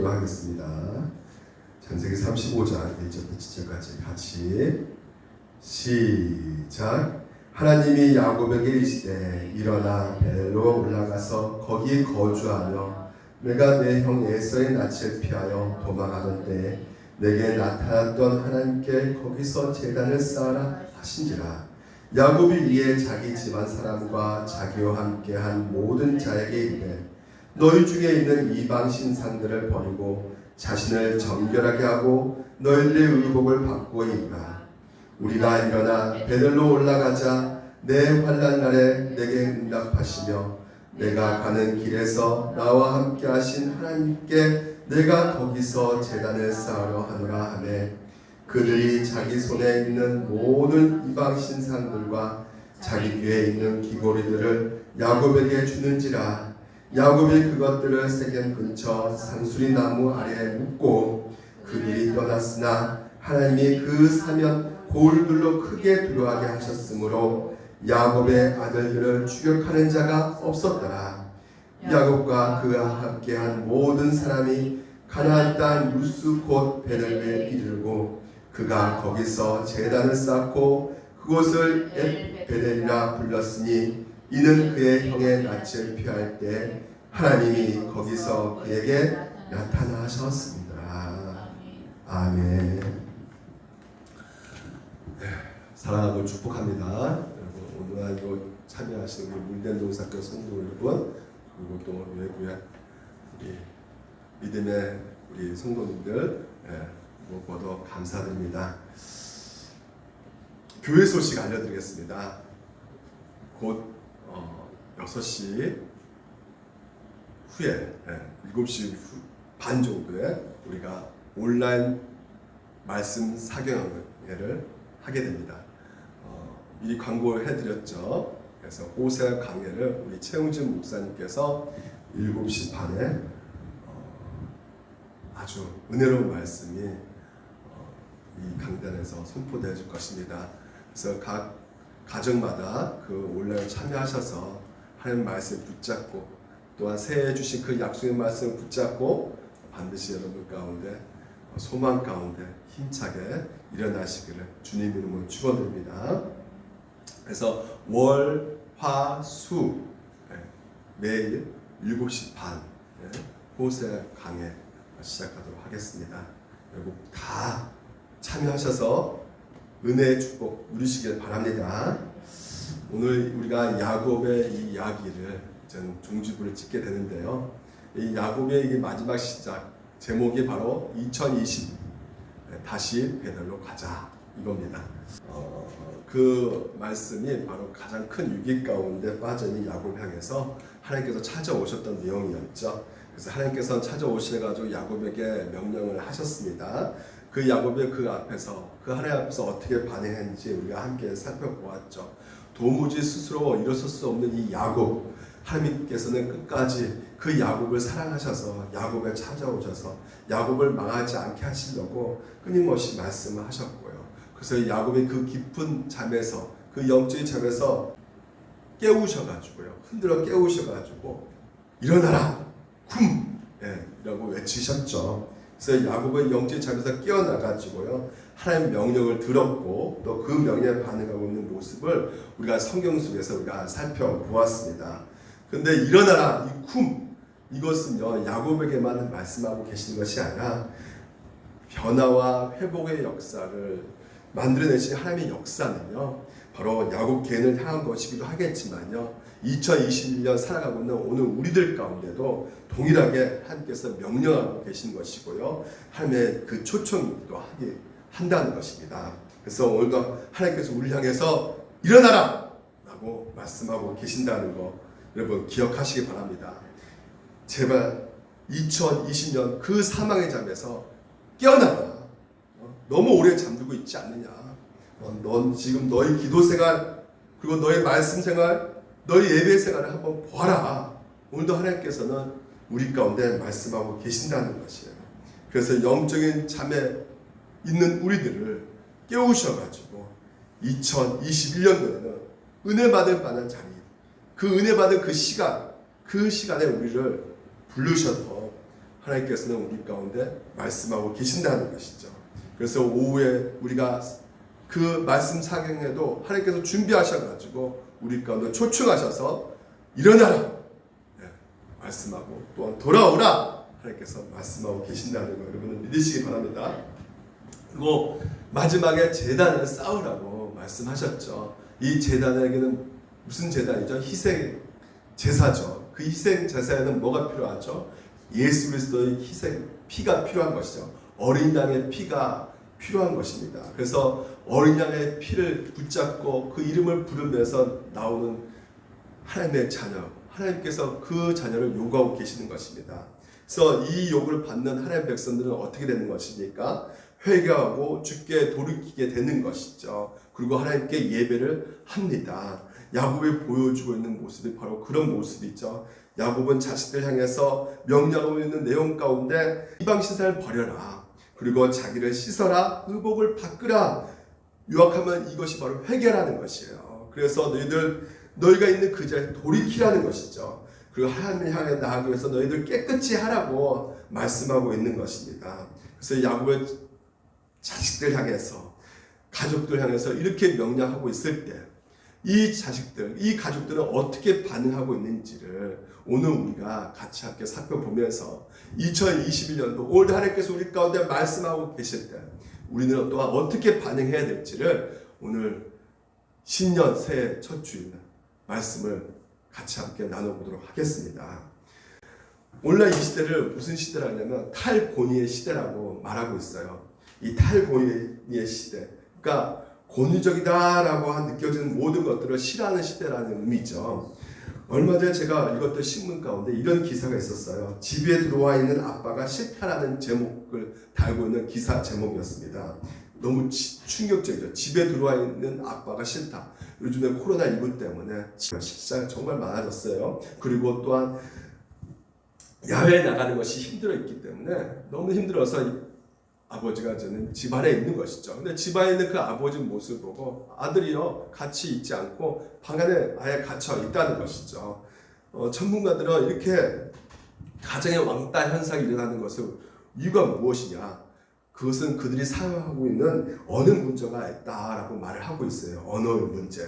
하겠습니다. 창세기 35장 1절부터 7절까지 같이 시작. 하나님이 야곱에게 이르시되 일어나 베델로 올라가서 거기 거주하며 내가 내 형 에서의 낯을 피하여 도망하던 때에 내게 나타났던 하나님께 거기서 제단을 쌓아라 하신지라. 야곱이 이에 자기 집안 사람과 자기와 함께한 모든 자에게 이르되 너희 중에 있는 이방 신상들을 버리고 자신을 정결하게 하고 너희들의 의복을 바꾸어 입으라. 우리가 일어나 베델로 올라가자 내 환난 날에 내게 응답하시며 내가 가는 길에서 나와 함께 하신 하나님께 내가 거기서 제단을 쌓으려 하노라 하매 그들이 자기 손에 있는 모든 이방 신상들과 자기 뒤에 있는 귀고리들을 야곱에게 주는지라. 야곱이 그것들을 세겜 근처 상수리 나무 아래에 묻고 그들이 떠났으나 하나님이 그 사면 고울들로 크게 두려워하게 하셨으므로 야곱의 아들들을 추격하는 자가 없었더라. 야곱과 그와 함께한 모든 사람이 가나안 땅 루스 곧 베델에 이르고 그가 거기서 제단을 쌓고 그곳을 엣베델이라 불렀으니 이는 그의 형의 낯을 피할 때 하나님이 거기서 그에게 나타나셨습니다. 아멘. 사랑하고 축복합니다. 여러분 오늘도 참여하시는 우리 물된동사교 성도 여러분, 그리고 또 외부의 우리 믿음의 우리 성도님들 무엇보다 감사드립니다. 교회 소식 알려드리겠습니다. 곧 6시 후에 7시 반 정도에 우리가 온라인 말씀 사경회를 하게 됩니다. 미리 광고를 해드렸죠. 그래서 호세 강해를 우리 최웅진 목사님께서 7시 반에 아주 은혜로운 말씀이 이 강단에서 선포되어 줄 것입니다. 그래서 각 가정마다 그 온라인 참여하셔서 하나님 말씀 붙잡고 또한 새해 주신 그 약속의 말씀을 붙잡고 반드시 여러분 가운데 소망 가운데 힘차게 일어나시기를 주님 이름으로 축원드립니다. 그래서 월, 화, 수 매일 7시 반 호세 강해 시작하도록 하겠습니다. 여러분 다 참여하셔서 은혜의 축복 누리시길 바랍니다. 오늘 우리가 야곱의 이 이야기를 저는 종지부를 찍게 되는데요. 이 야곱의 이 마지막 시작 제목이 바로 2020 다시 베델로 가자 이겁니다. 그 말씀이 바로 가장 큰 위기 가운데 빠진 야곱을 향해서 하나님께서 찾아오셨던 내용이었죠. 그래서 하나님께서 찾아오셔가지고 야곱에게 명령을 하셨습니다. 그 야곱이 그 앞에서 그 하나님 앞에서 어떻게 반응했는지 우리가 함께 살펴보았죠. 도무지 스스로 일어설 수 없는 이 야곱, 하나님께서는 끝까지 그 야곱을 사랑하셔서 야곱에 찾아오셔서 야곱을 망하지 않게 하시려고 끊임없이 말씀을 하셨고요. 그래서 야곱이 그 깊은 잠에서 그 영적인 잠에서 깨우셔가지고요, 흔들어 깨우셔가지고 일어나라 쿰 라고 외치셨죠. 그래서 야곱은 영적인 잠에서 깨어나가지고요, 하나님의 명령을 들었고 또 그 명령에 반응하고 있는 모습을 우리가 성경 속에서 우리가 살펴보았습니다. 근데 일어나라 이 쿰, 이것은요 야곱에게만 말씀하고 계시는 것이 아니라 변화와 회복의 역사를 만들어내신 하나님의 역사는요 바로 야곱 개인을 향한 것이기도 하겠지만요 2021년 살아가고 있는 오늘 우리들 가운데도 동일하게 하나님께서 명령하고 계신 것이고요, 하나님의 그 초청이기도 한다는 것입니다. 그래서 오늘도 하나님께서 우리를 향해서 일어나라 라고 말씀하고 계신다는 거 여러분 기억하시기 바랍니다. 제발 2020년 그 사망의 잠에서 깨어나라. 너무 오래 잠들고 있지 않느냐. 넌 지금 너의 기도 생활 그리고 너의 말씀 생활 너의 예배 생활을 한번 보아라. 오늘도 하나님께서는 우리 가운데 말씀하고 계신다는 것이에요. 그래서 영적인 잠에 있는 우리들을 깨우셔가지고 2021년도에는 은혜 받을 만한 자리, 그 은혜 받은 그 시간에 우리를 부르셔서 하나님께서는 우리 가운데 말씀하고 계신다는 것이죠. 그래서 오후에 우리가 그 말씀 사경에도 하나님께서 준비하셔가지고 우리 가운데 초청하셔서 일어나라, 네, 말씀하고 또한 돌아오라 하나님께서 말씀하고 계신다는 거 여러분은 믿으시기 바랍니다. 그리고 마지막에 제단을 쌓으라고 말씀하셨죠. 이 제단에게는 무슨 제단이죠? 희생 제사죠. 그 희생 제사에는 뭐가 필요하죠? 예수 그리스도의 희생 피가 필요한 것이죠. 어린 양의 피가 필요한 것입니다. 그래서 어린 양의 피를 붙잡고 그 이름을 부르면서 나오는 하나님의 자녀, 하나님께서 그 자녀를 요구하고 계시는 것입니다. 그래서 이 요구를 받는 하나님의 백성들은 어떻게 되는 것입니까? 회개하고 주께 돌이키게 되는 것이죠. 그리고 하나님께 예배를 합니다. 야곱이 보여주고 있는 모습이 바로 그런 모습이죠. 야곱은 자식들 향해서 명령하고 있는 내용 가운데 이방 신사를 버려라, 그리고 자기를 씻어라, 의복을 바꾸라. 요약하면 이것이 바로 회개라는 것이에요. 그래서 너희가 있는 그 자리에 돌이키라는 것이죠. 그리고 하나님을 향해 나아가기 위해서 너희들 깨끗이 하라고 말씀하고 있는 것입니다. 그래서 야곱의 자식들 향해서, 가족들 향해서 이렇게 명령하고 있을 때 이 자식들, 이 가족들은 어떻게 반응하고 있는지를 오늘 우리가 같이 함께 살펴보면서 2021년도 올 하나님께서 우리 가운데 말씀하고 계실 때 우리는 또한 어떻게 반응해야 될지를 오늘 신년 새해 첫 주일 말씀을 같이 함께 나눠보도록 하겠습니다. 오늘날 이 시대를 무슨 시대라 하냐면 탈곤이의 시대라고 말하고 있어요. 이 탈곤이의 시대, 그러니까 권위적이다라고 느껴지는 모든 것들을 싫어하는 시대라는 의미죠. 얼마 전에 제가 읽었던 신문 가운데 이런 기사가 있었어요. 집에 들어와 있는 아빠가 싫다라는 제목을 달고 있는 기사 제목이었습니다. 너무 충격적이죠. 집에 들어와 있는 아빠가 싫다. 요즘에 코로나19 때문에 실상 정말 많아졌어요. 그리고 또한 야외에 나가는 것이 힘들었기 때문에 너무 힘들어서 아버지가 저는 집안에 있는 것이죠. 근데 집안에 있는 그 아버지 모습을 보고 아들이요 같이 있지 않고 방 안에 아예 갇혀 있다는 것이죠. 전문가들은 이렇게 가정의 왕따 현상이 일어나는 것은 이유가 무엇이냐? 그것은 그들이 사용하고 있는 언어 문제가 있다라고 말을 하고 있어요. 언어의 문제.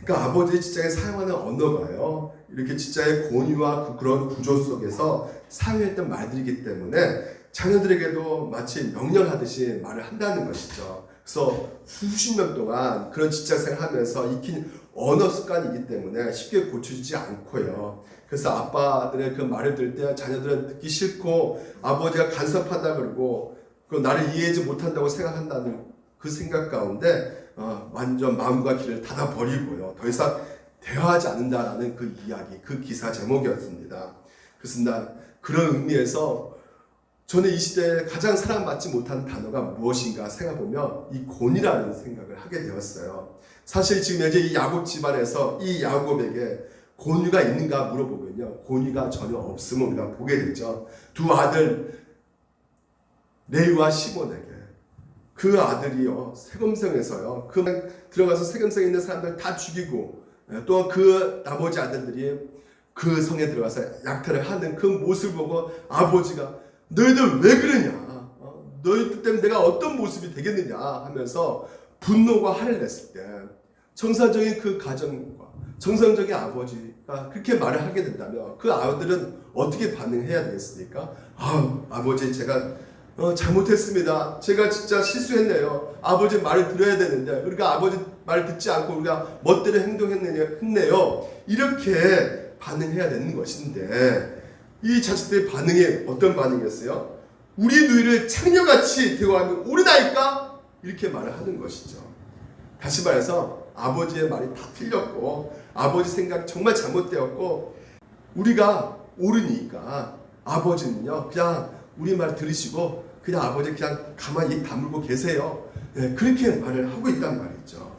그러니까 아버지의 직장에 사용하는 언어가요, 이렇게 직장의 권위와 그런 구조 속에서 사용했던 말들이기 때문에 자녀들에게도 마치 명령하듯이 말을 한다는 것이죠. 그래서 수십 년 동안 그런 직장생활을 하면서 익힌 언어 습관이기 때문에 쉽게 고쳐지지 않고요. 그래서 아빠들의 그 말을 들을 때 자녀들은 듣기 싫고 아버지가 간섭한다 그러고 그 나를 이해하지 못한다고 생각한다는 그 생각 가운데 완전 마음과 귀를 닫아버리고요. 더 이상 대화하지 않는다라는 그 이야기, 그 기사 제목이었습니다. 그래서 그런 의미에서 저는 이 시대에 가장 사랑받지 못하는 단어가 무엇인가 생각해보면 이 곤이라는 생각을 하게 되었어요. 사실 지금 현재 이 야곱 집안에서 이 야곱에게 곤유가 있는가 물어보면요, 곤유가 전혀 없음을 우리가 보게 되죠. 두 아들 레위와 시몬에게 그 아들이요 세겜성에서요 들어가서 세겜성에 있는 사람들 다 죽이고 또 그 나머지 아들들이 그 성에 들어가서 약탈을 하는 그 모습을 보고 아버지가 너희들 왜 그러냐, 너희들 때문에 내가 어떤 모습이 되겠느냐 하면서 분노가 화를 냈을 때 정상적인 그 가정과 정상적인 아버지가 그렇게 말을 하게 된다면 그 아들은 어떻게 반응해야 되겠습니까? 아버지 제가 잘못했습니다. 제가 진짜 실수했네요. 아버지 말을 들어야 되는데 우리가 아버지 말을 듣지 않고 우리가 멋대로 행동했네요. 이렇게 반응해야 되는 것인데 이 자식들의 반응이 어떤 반응이었어요? 우리 누이를 창녀같이 대우하면 옳으나이까? 이렇게 말을 하는 것이죠. 다시 말해서 아버지의 말이 다 틀렸고 아버지 생각이 정말 잘못되었고 우리가 옳으니까 아버지는요 그냥 우리 말 들으시고 그냥 아버지 그냥 가만히 입 다물고 계세요. 네, 그렇게 말을 하고 있단 말이죠.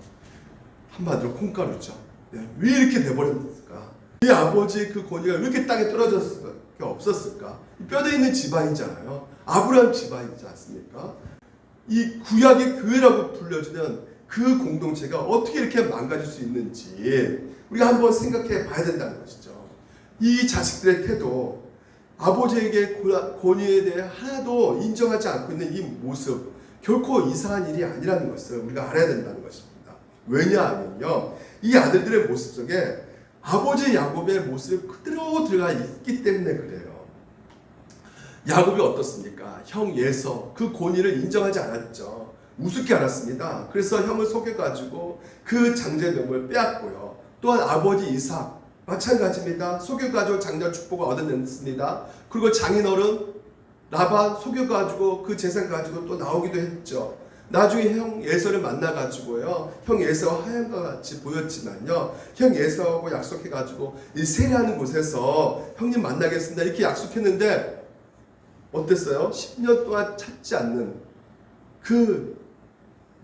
한마디로 콩가루죠. 네, 왜 이렇게 돼버렸을까? 이 아버지의 그 권위가 왜 이렇게 땅에 떨어졌을 수가 없었을까? 뼈대 있는 집안이잖아요. 아브라함 집안이지 않습니까? 이 구약의 교회라고 불려지는 그 공동체가 어떻게 이렇게 망가질 수 있는지 우리가 한번 생각해 봐야 된다는 것이죠. 이 자식들의 태도, 아버지에게 권위에 대해 하나도 인정하지 않고 있는 이 모습, 결코 이상한 일이 아니라는 것을 우리가 알아야 된다는 것입니다. 왜냐하면요, 이 아들들의 모습 속에 아버지 야곱의 모습이 그대로 들어가 있기 때문에 그래요. 야곱이 어떻습니까? 형 예서 그 권위를 인정하지 않았죠. 우습게 알았습니다. 그래서 형을 속여가지고 그 장제명을 빼앗고요. 또한 아버지 이삭 마찬가지입니다. 속여가지고 장자 축복을 얻어냈습니다. 그리고 장인어른 라반 속여가지고 그 재산 가지고 또 나오기도 했죠. 나중에 형 예서를 만나가지고요, 형 예서와 하얀과 같이 보였지만요, 형 예서하고 약속해가지고 이 세례하는 곳에서 형님 만나겠습니다 이렇게 약속했는데 어땠어요? 10년 동안 찾지 않는 그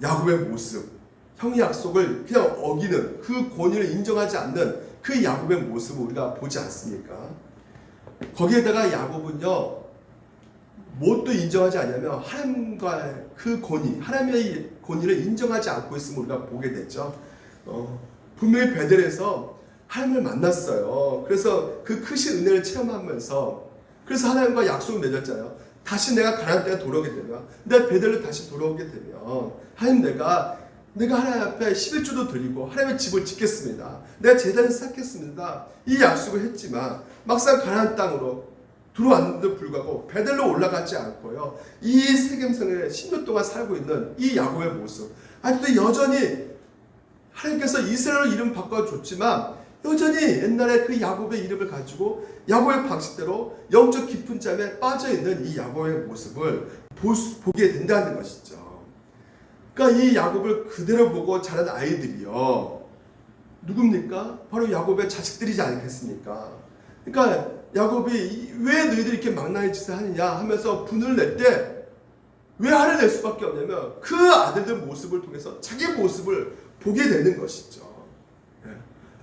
야곱의 모습, 형의 약속을 그냥 어기는, 그 권위를 인정하지 않는 그 야곱의 모습을 우리가 보지 않습니까? 거기에다가 야곱은요, 무엇도 인정하지 않냐면 하나님과의 그 권위, 하나님의 권위를 인정하지 않고 있음을 우리가 보게 됐죠. 분명히 베델에서 하나님을 만났어요. 그래서 그 크신 은혜를 체험하면서, 그래서 하나님과 약속을 맺었잖아요. 다시 내가 가나안 땅에 돌아오게 되면, 내가 베델로 다시 돌아오게 되면 하나님, 내가 하나님 앞에 11조도 드리고 하나님의 집을 짓겠습니다. 내가 제단을 쌓겠습니다. 이 약속을 했지만 막상 가나안 땅으로 들어왔는데도 불구하고 베델로 올라가지 않고요, 이 세겜성에 10년 동안 살고 있는 이 야곱의 모습, 아직도 여전히 하나님께서 이스라엘 이름 바꿔줬지만 여전히 옛날에 그 야곱의 이름을 가지고 야곱의 방식대로 영적 깊은 잠에 빠져있는 이 야곱의 모습을 보게 된다는 것이죠. 그러니까 이 야곱을 그대로 보고 자란 아이들이요, 누굽니까? 바로 야곱의 자식들이지 않겠습니까? 그러니까 야곱이 왜 너희들이 이렇게 망나니 짓을 하느냐 하면서 분을 낼 때 왜 화를 낼 수밖에 없냐면 그 아들들 모습을 통해서 자기 모습을 보게 되는 것이죠.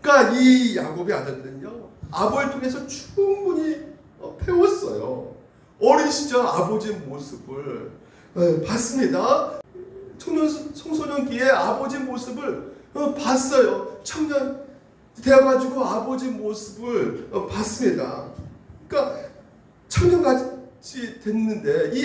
그러니까 이 야곱의 아들들은요, 아버지를 통해서 충분히 배웠어요. 어린 시절 아버지의 모습을 봤습니다. 청소년기에 아버지의 모습을 봤어요. 청년 되어가지고 아버지 모습을 봤습니다. 그러니까 청년같이 됐는데 이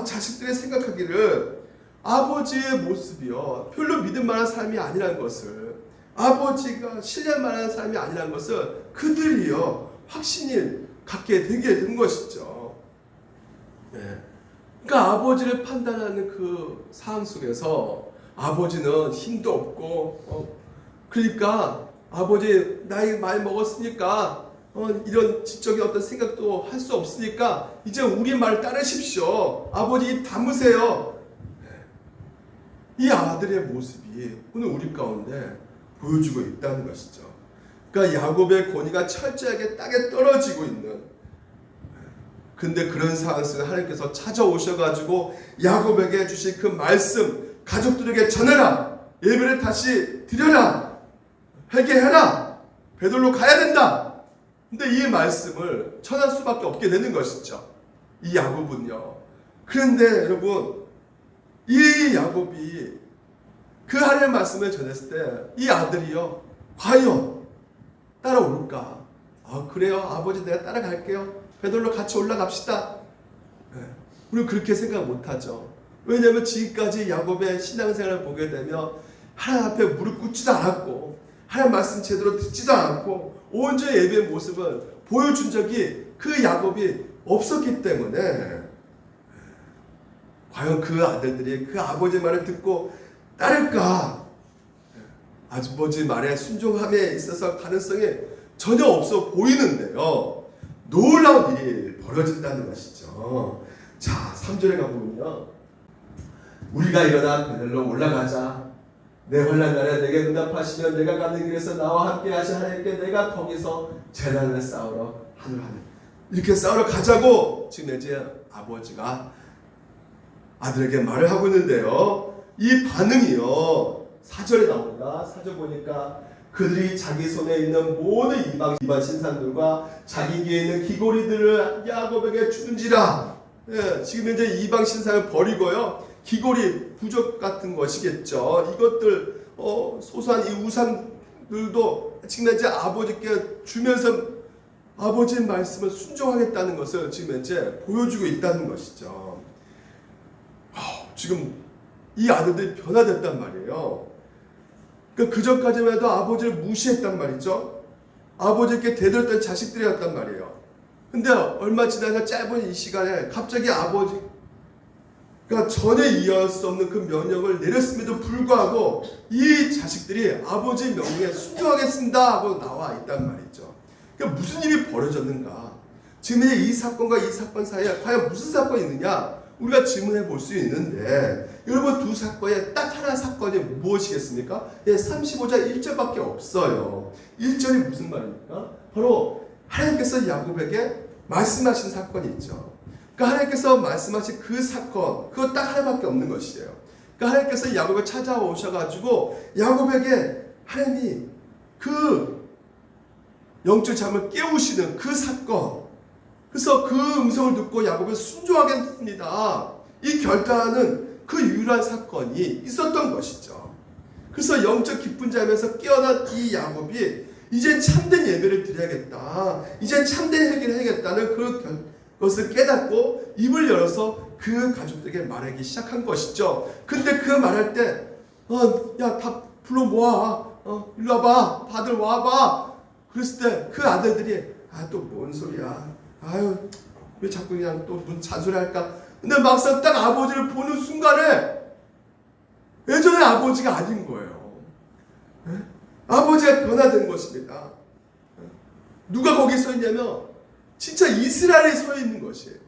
자식들이 생각하기를 아버지의 모습이요, 별로 믿을 만한 삶이 아니라는 것을, 아버지가 신뢰할 만한 삶이 아니라는 것을 그들이요 확신이 갖게 되게 된 것이죠. 네. 그러니까 아버지를 판단하는 그 상황 속에서 아버지는 힘도 없고, 그러니까 아버지 나이 많이 먹었으니까 이런 지적인 어떤 생각도 할 수 없으니까 이제 우리 말 따르십시오. 아버지 입 다무세요. 이 아들의 모습이 오늘 우리 가운데 보여주고 있다는 것이죠. 그러니까 야곱의 권위가 철저하게 땅에 떨어지고 있는, 근데 그런 상황 속에 하나님께서 찾아오셔가지고 야곱에게 주신 그 말씀, 가족들에게 전해라, 예배를 다시 드려라, 회개해라, 베들로 가야 된다. 근데 이 말씀을 전할 수밖에 없게 되는 것이죠, 이 야곱은요. 그런데 여러분, 이 야곱이 그 하나님의 말씀을 전했을 때 이 아들이요 과연 따라올까? 그래요, 아버지 내가 따라갈게요, 베들로 같이 올라갑시다. 우리는 그렇게 생각 못하죠. 왜냐하면 지금까지 야곱의 신앙생활을 보게 되면 하나님 앞에 무릎 꿇지도 않았고 하나님 말씀 제대로 듣지도 않고 온전히 예배의 모습을 보여준 적이 그 야곱이 없었기 때문에 과연 그 아들들이 그 아버지 말을 듣고 따를까? 아버지 말에 순종함에 있어서 가능성이 전혀 없어 보이는데요, 놀라운 일이 벌어진다는 것이죠. 자, 3절에 가보면요, 우리가 일어나 베들로 올라가자. 내 환난 날에 내게 응답하시면 내가 가는 길에서 나와 함께 하신 하나님께 내가 거기서 제단을 쌓으러 하늘 하늘 이렇게 쌓으러 가자고 지금 이제 아버지가 아들에게 말을 하고 있는데요, 이 반응이요 4절에 나옵니다. 4절 보니까 그들이 자기 손에 있는 모든 이방 신상들과 자기 귀에 있는 귀고리들을 야곱에게 주는지라. 지금 이제 이방 신상을 버리고요, 귀고리 부적 같은 것이겠죠. 이것들 소소한 이 우상들도 지금 이제 아버지께 주면서 아버지의 말씀을 순종하겠다는 것을 지금 현재 보여주고 있다는 것이죠. 지금 이 아들들이 변화됐단 말이에요. 그러니까 그 전까지만 해도 아버지를 무시했단 말이죠. 아버지께 대들었던 자식들이었단 말이에요. 근데 얼마 지나서 짧은 이 시간에 갑자기 아버지가 전에 이해할 수 없는 그 명령을 내렸음에도 불구하고 이 자식들이 아버지의 명령에 순종하겠습니다 하고 나와 있단 말이죠. 그러니까 무슨 일이 벌어졌는가? 지금 이 사건과 이 사건 사이에 과연 무슨 사건이 있느냐? 우리가 질문해 볼 수 있는데, 여러분 두 사건에 딱 하나 사건이 무엇이겠습니까? 35장 1절밖에 없어요. 1절이 무슨 말입니까? 바로 하나님께서 야곱에게 말씀하신 사건이 있죠. 그러니까 하나님께서 말씀하신 그 사건, 그거 딱 하나밖에 없는 것이에요. 그러니까 하나님께서 야곱을 찾아오셔가지고 야곱에게 하나님이 그 영적 잠을 깨우시는 그 사건, 그래서 그 음성을 듣고 야곱을 순종하겠습니다. 이 결단하는 그 유일한 사건이 있었던 것이죠. 그래서 영적 기쁜 잠에서 깨어난 이 야곱이 이젠 참된 예배를 드려야겠다, 이젠 참된 회개를 해야겠다는 그것을 깨닫고 입을 열어서 그 가족들에게 말하기 시작한 것이죠. 근데 그 말할 때 야, 다 불러 모아, 일로 와봐, 다들 와봐. 그랬을 때 그 아들들이 또 뭔 소리야, 아유 왜 자꾸 그냥 또 무슨 잔소리 할까. 근데 막상 딱 아버지를 보는 순간에 예전의 아버지가 아닌 거예요. 아버지가 변화된 것입니다. 누가 거기 서 있냐면 진짜 이스라엘이 서 있는 것이에요.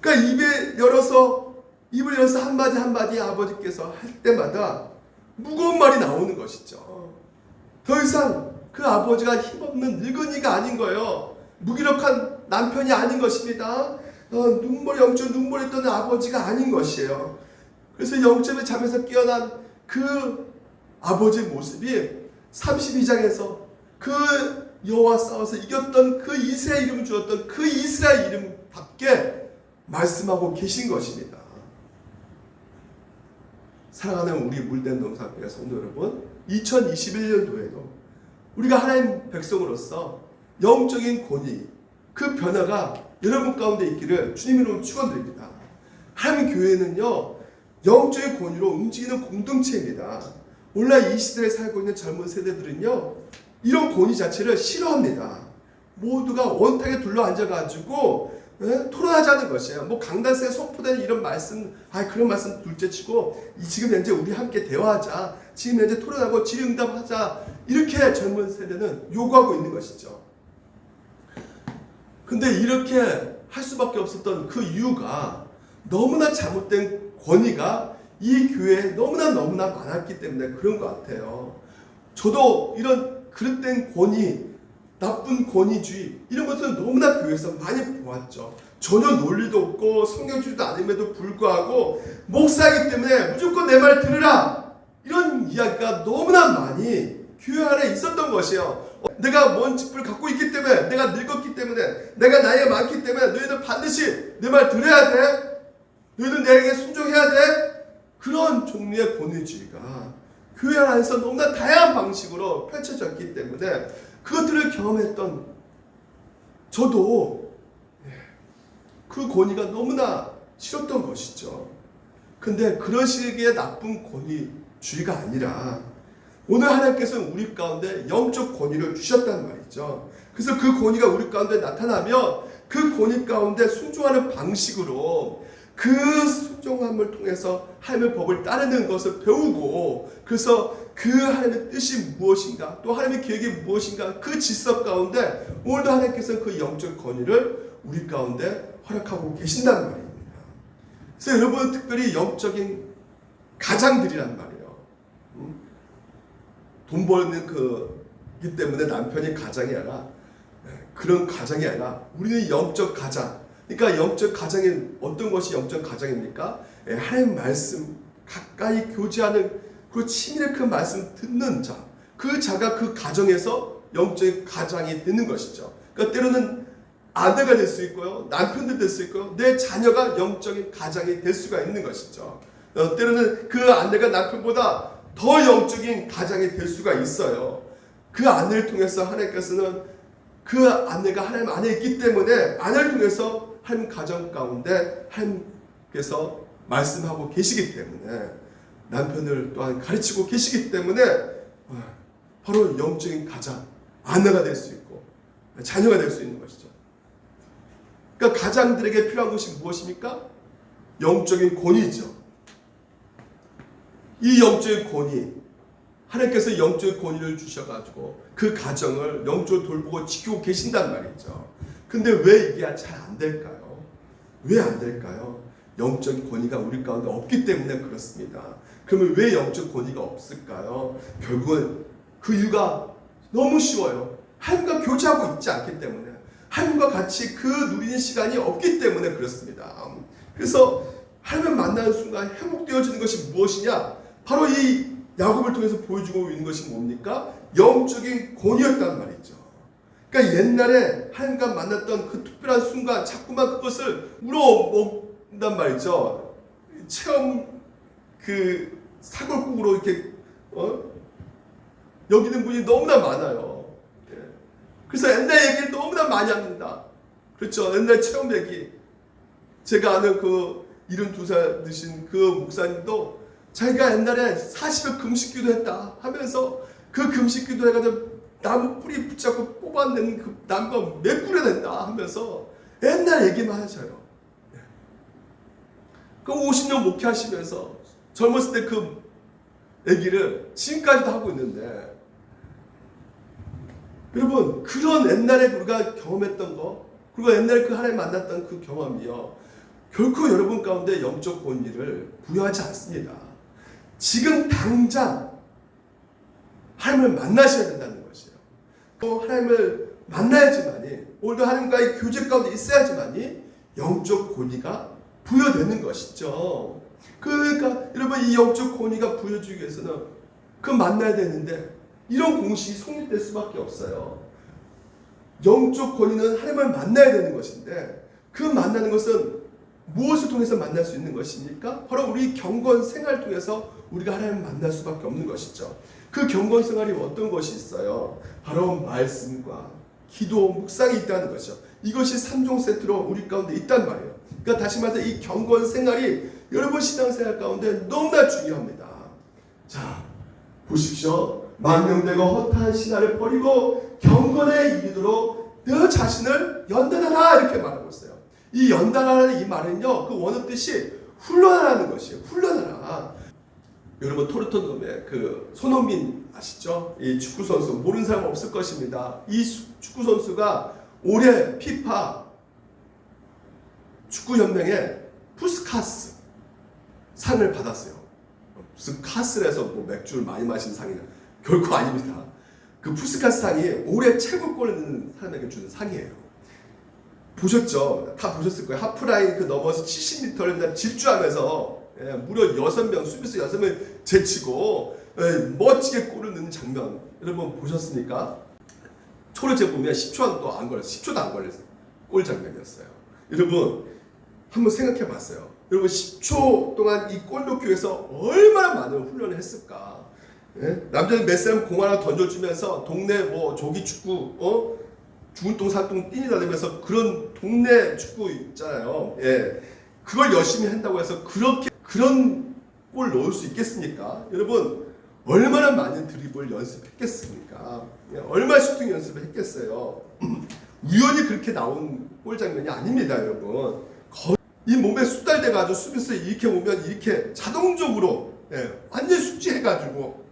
그러니까 입을 열어서 한마디 한마디 아버지께서 할 때마다 무거운 말이 나오는 것이죠. 더 이상 그 아버지가 힘없는 늙은이가 아닌 거예요. 무기력한 남편이 아닌 것입니다. 영적 눈물이 떠는 아버지가 아닌 것이에요. 그래서 영적의 잠에서 깨어난 그 아버지의 모습이 32장에서 그 여호와 싸워서 이겼던 그 이스라엘 이름을 주었던 그 이스라엘 이름답게 말씀하고 계신 것입니다. 사랑하는 우리 물된 농사교회 성도 여러분, 2021년도에도 우리가 하나님 백성으로서 영적인 권위, 그 변화가 여러분 가운데 있기를 주님으로 축원드립니다. 하나님 교회는요, 영적인 권위로 움직이는 공동체입니다. 오늘날 이 시대에 살고 있는 젊은 세대들은요, 이런 권위 자체를 싫어합니다. 모두가 원탁에 둘러앉아가지고 토론하자는 것이에요. 뭐 강단세에 선포되는 이런 말씀, 그런 말씀 둘째치고 지금 현재 우리 함께 대화하자, 지금 현재 토론하고 질의응답하자, 이렇게 젊은 세대는 요구하고 있는 것이죠. 근데 이렇게 할 수밖에 없었던 그 이유가 너무나 잘못된 권위가 이 교회에 너무나 많았기 때문에 그런 것 같아요. 저도 이런 그릇된 권위, 나쁜 권위주의, 이런 것을 너무나 교회에서 많이 보았죠. 전혀 논리도 없고 성경주의도 아님에도 불구하고 목사이기 때문에 무조건 내 말 들으라, 이런 이야기가 너무나 많이 교회 안에 있었던 것이에요. 내가 뭔 직분을 갖고 있기 때문에, 내가 늙었기 때문에, 내가 나이가 많기 때문에 너희들 반드시 내 말 들어야 돼, 너희들 내게 순종해야 돼. 그런 종류의 권위주의가 교회 안에서 너무나 다양한 방식으로 펼쳐졌기 때문에 그것들을 경험했던 저도 그 권위가 너무나 싫었던 것이죠. 근데 그런 식의 나쁜 권위주의가 아니라 오늘 하나님께서는 우리 가운데 영적 권위를 주셨단 말이죠. 그래서 그 권위가 우리 가운데 나타나면 그 권위 가운데 순종하는 방식으로 그 순종함을 통해서 하나님의 법을 따르는 것을 배우고, 그래서 그 하나님의 뜻이 무엇인가, 또 하나님의 계획이 무엇인가, 그 질서 가운데 오늘도 하나님께서는 그 영적 권위를 우리 가운데 허락하고 계신단 말입니다. 그래서 여러분은 특별히 영적인 가장들이란 말이에요. 돈 버는 그기 때문에 남편이 가장이 아니라, 그런 가장이 아니라 우리는 영적 가장. 그러니까 영적 가장이 어떤 것이 영적 가장입니까? 하나님 말씀 가까이 교제하는, 그 치밀한 그 말씀 듣는 자, 그 자가 그 가정에서 영적 가장이 되는 것이죠. 그러니까 때로는 아내가 될 수 있고요, 남편도 될 수 있고요, 내 자녀가 영적인 가장이 될 수가 있는 것이죠. 때로는 그 아내가 남편보다 더 영적인 가장이 될 수가 있어요. 그 아내를 통해서 하나님께서는 그 아내가 하나님 안에 있기 때문에 아내를 통해서 하나님 가정 가운데 하나님께서 말씀하고 계시기 때문에 남편을 또한 가르치고 계시기 때문에 바로 영적인 가장 아내가 될 수 있고 자녀가 될 수 있는 것이죠. 그러니까 가장들에게 필요한 것이 무엇입니까? 영적인 권위죠. 이 영적인 권위, 하나님께서 영적인 권위를 주셔가지고 그 가정을 영적으로 돌보고 지키고 계신단 말이죠. 근데 왜 이게 잘 안 될까요? 왜 안 될까요? 영적인 권위가 우리 가운데 없기 때문에 그렇습니다. 그러면 왜 영적 권위가 없을까요? 결국은 그 이유가 너무 쉬워요. 하나님과 교제하고 있지 않기 때문에, 하나님과 같이 그 누리는 시간이 없기 때문에 그렇습니다. 그래서 하나님을 만나는 순간 회복되어지는 것이 무엇이냐? 바로 이 야곱을 통해서 보여주고 있는 것이 뭡니까? 영적인 권위였단 말이죠. 그러니까 옛날에 하나님과 만났던 그 특별한 순간 자꾸만 그것을 우러먹는단 말이죠. 체험 그 사골국으로 이렇게 여기는 분이 너무나 많아요. 그래서 옛날 얘기를 너무나 많이 합니다. 그렇죠. 옛날 체험 얘기. 제가 아는 그 72살 드신 그 목사님도 자기가 옛날에 40일 금식기도 했다 하면서 그 금식기도 해가지고 나무 뿌리 붙잡고 뽑아낸 그 나무가 몇 그루나 된다 하면서 옛날 얘기만 하셔요. 그 50년 목회하시면서 젊었을 때 그 얘기를 지금까지도 하고 있는데, 여러분 그런 옛날에 우리가 경험했던 거, 그리고 옛날에 그 하나님 만났던 그 경험이요, 결코 여러분 가운데 영적 권위를 부여하지 않습니다. 지금 당장 하나님을 만나셔야 된다는 것이에요. 하나님을 만나야지만이, 오늘도 하나님과의 교제 가운데 있어야지만이 영적 권위가 부여되는 것이죠. 그러니까 여러분 이 영적 권위가 부여주기 위해서는 그 만나야 되는데 이런 공식이 성립될 수밖에 없어요. 영적 권위는 하나님을 만나야 되는 것인데, 그 만나는 것은 무엇을 통해서 만날 수 있는 것입니까? 바로 우리 경건 생활을 통해서 우리가 하나님을 만날 수밖에 없는 것이죠. 그 경건 생활이 어떤 것이 있어요? 바로 말씀과 기도, 묵상이 있다는 것이죠. 이것이 3종 세트로 우리 가운데 있단 말이에요. 그러니까 다시 말해서 이 경건 생활이 여러분 신앙생활 가운데 너무나 중요합니다. 자, 보십시오. 망령되고 허탄 신화를 버리고 경건에 이르도록 너 자신을 연단하라, 이렇게 말하고 있어요. 이 연단하라는 이 말은요, 그 원어 뜻이 훈련하라는 것이에요. 훈련하라. 여러분 토르토돔의 그 손흥민 아시죠? 이 축구 선수, 모르는 사람 없을 것입니다. 이 축구 선수가 올해 피파 축구 연맹의 푸스카스 상을 받았어요. 무슨 카스에서 뭐 맥주를 많이 마신 상이 결코 아닙니다. 그 푸스카스 상이 올해 최고 골을 넣는 사람에게 주는 상이에요. 보셨죠? 다 보셨을 거예요. 하프라인 그 넘어서 70m를 질주하면서 무려 6명, 수비수 6명 제치고 멋지게 골을 넣는 장면, 여러분 보셨습니까? 초를 재보면 10초도 안 걸렸어요. 10초도 안 걸렸어요. 골 장면이었어요. 여러분 한번 생각해 봤어요. 여러분 10초 동안 이 골 넣기 위해서 얼마나 많은 훈련을 했을까? 남자는 몇 사람 공 하나 던져주면서 동네 뭐 조기 축구, 죽은 똥 산똥 뛰니 다니면서 그런 동네 축구 있잖아요. 그걸 열심히 한다고 해서 그런 골 넣을 수 있겠습니까? 여러분 얼마나 많은 드리블 연습했겠습니까? 얼마나 슈팅 연습을 했겠어요? 우연히 그렇게 나온 골 장면이 아닙니다, 여러분. 이 몸에 숙달돼가지고 수비수에 이렇게 오면 이렇게 자동적으로 완전 숙지해가지고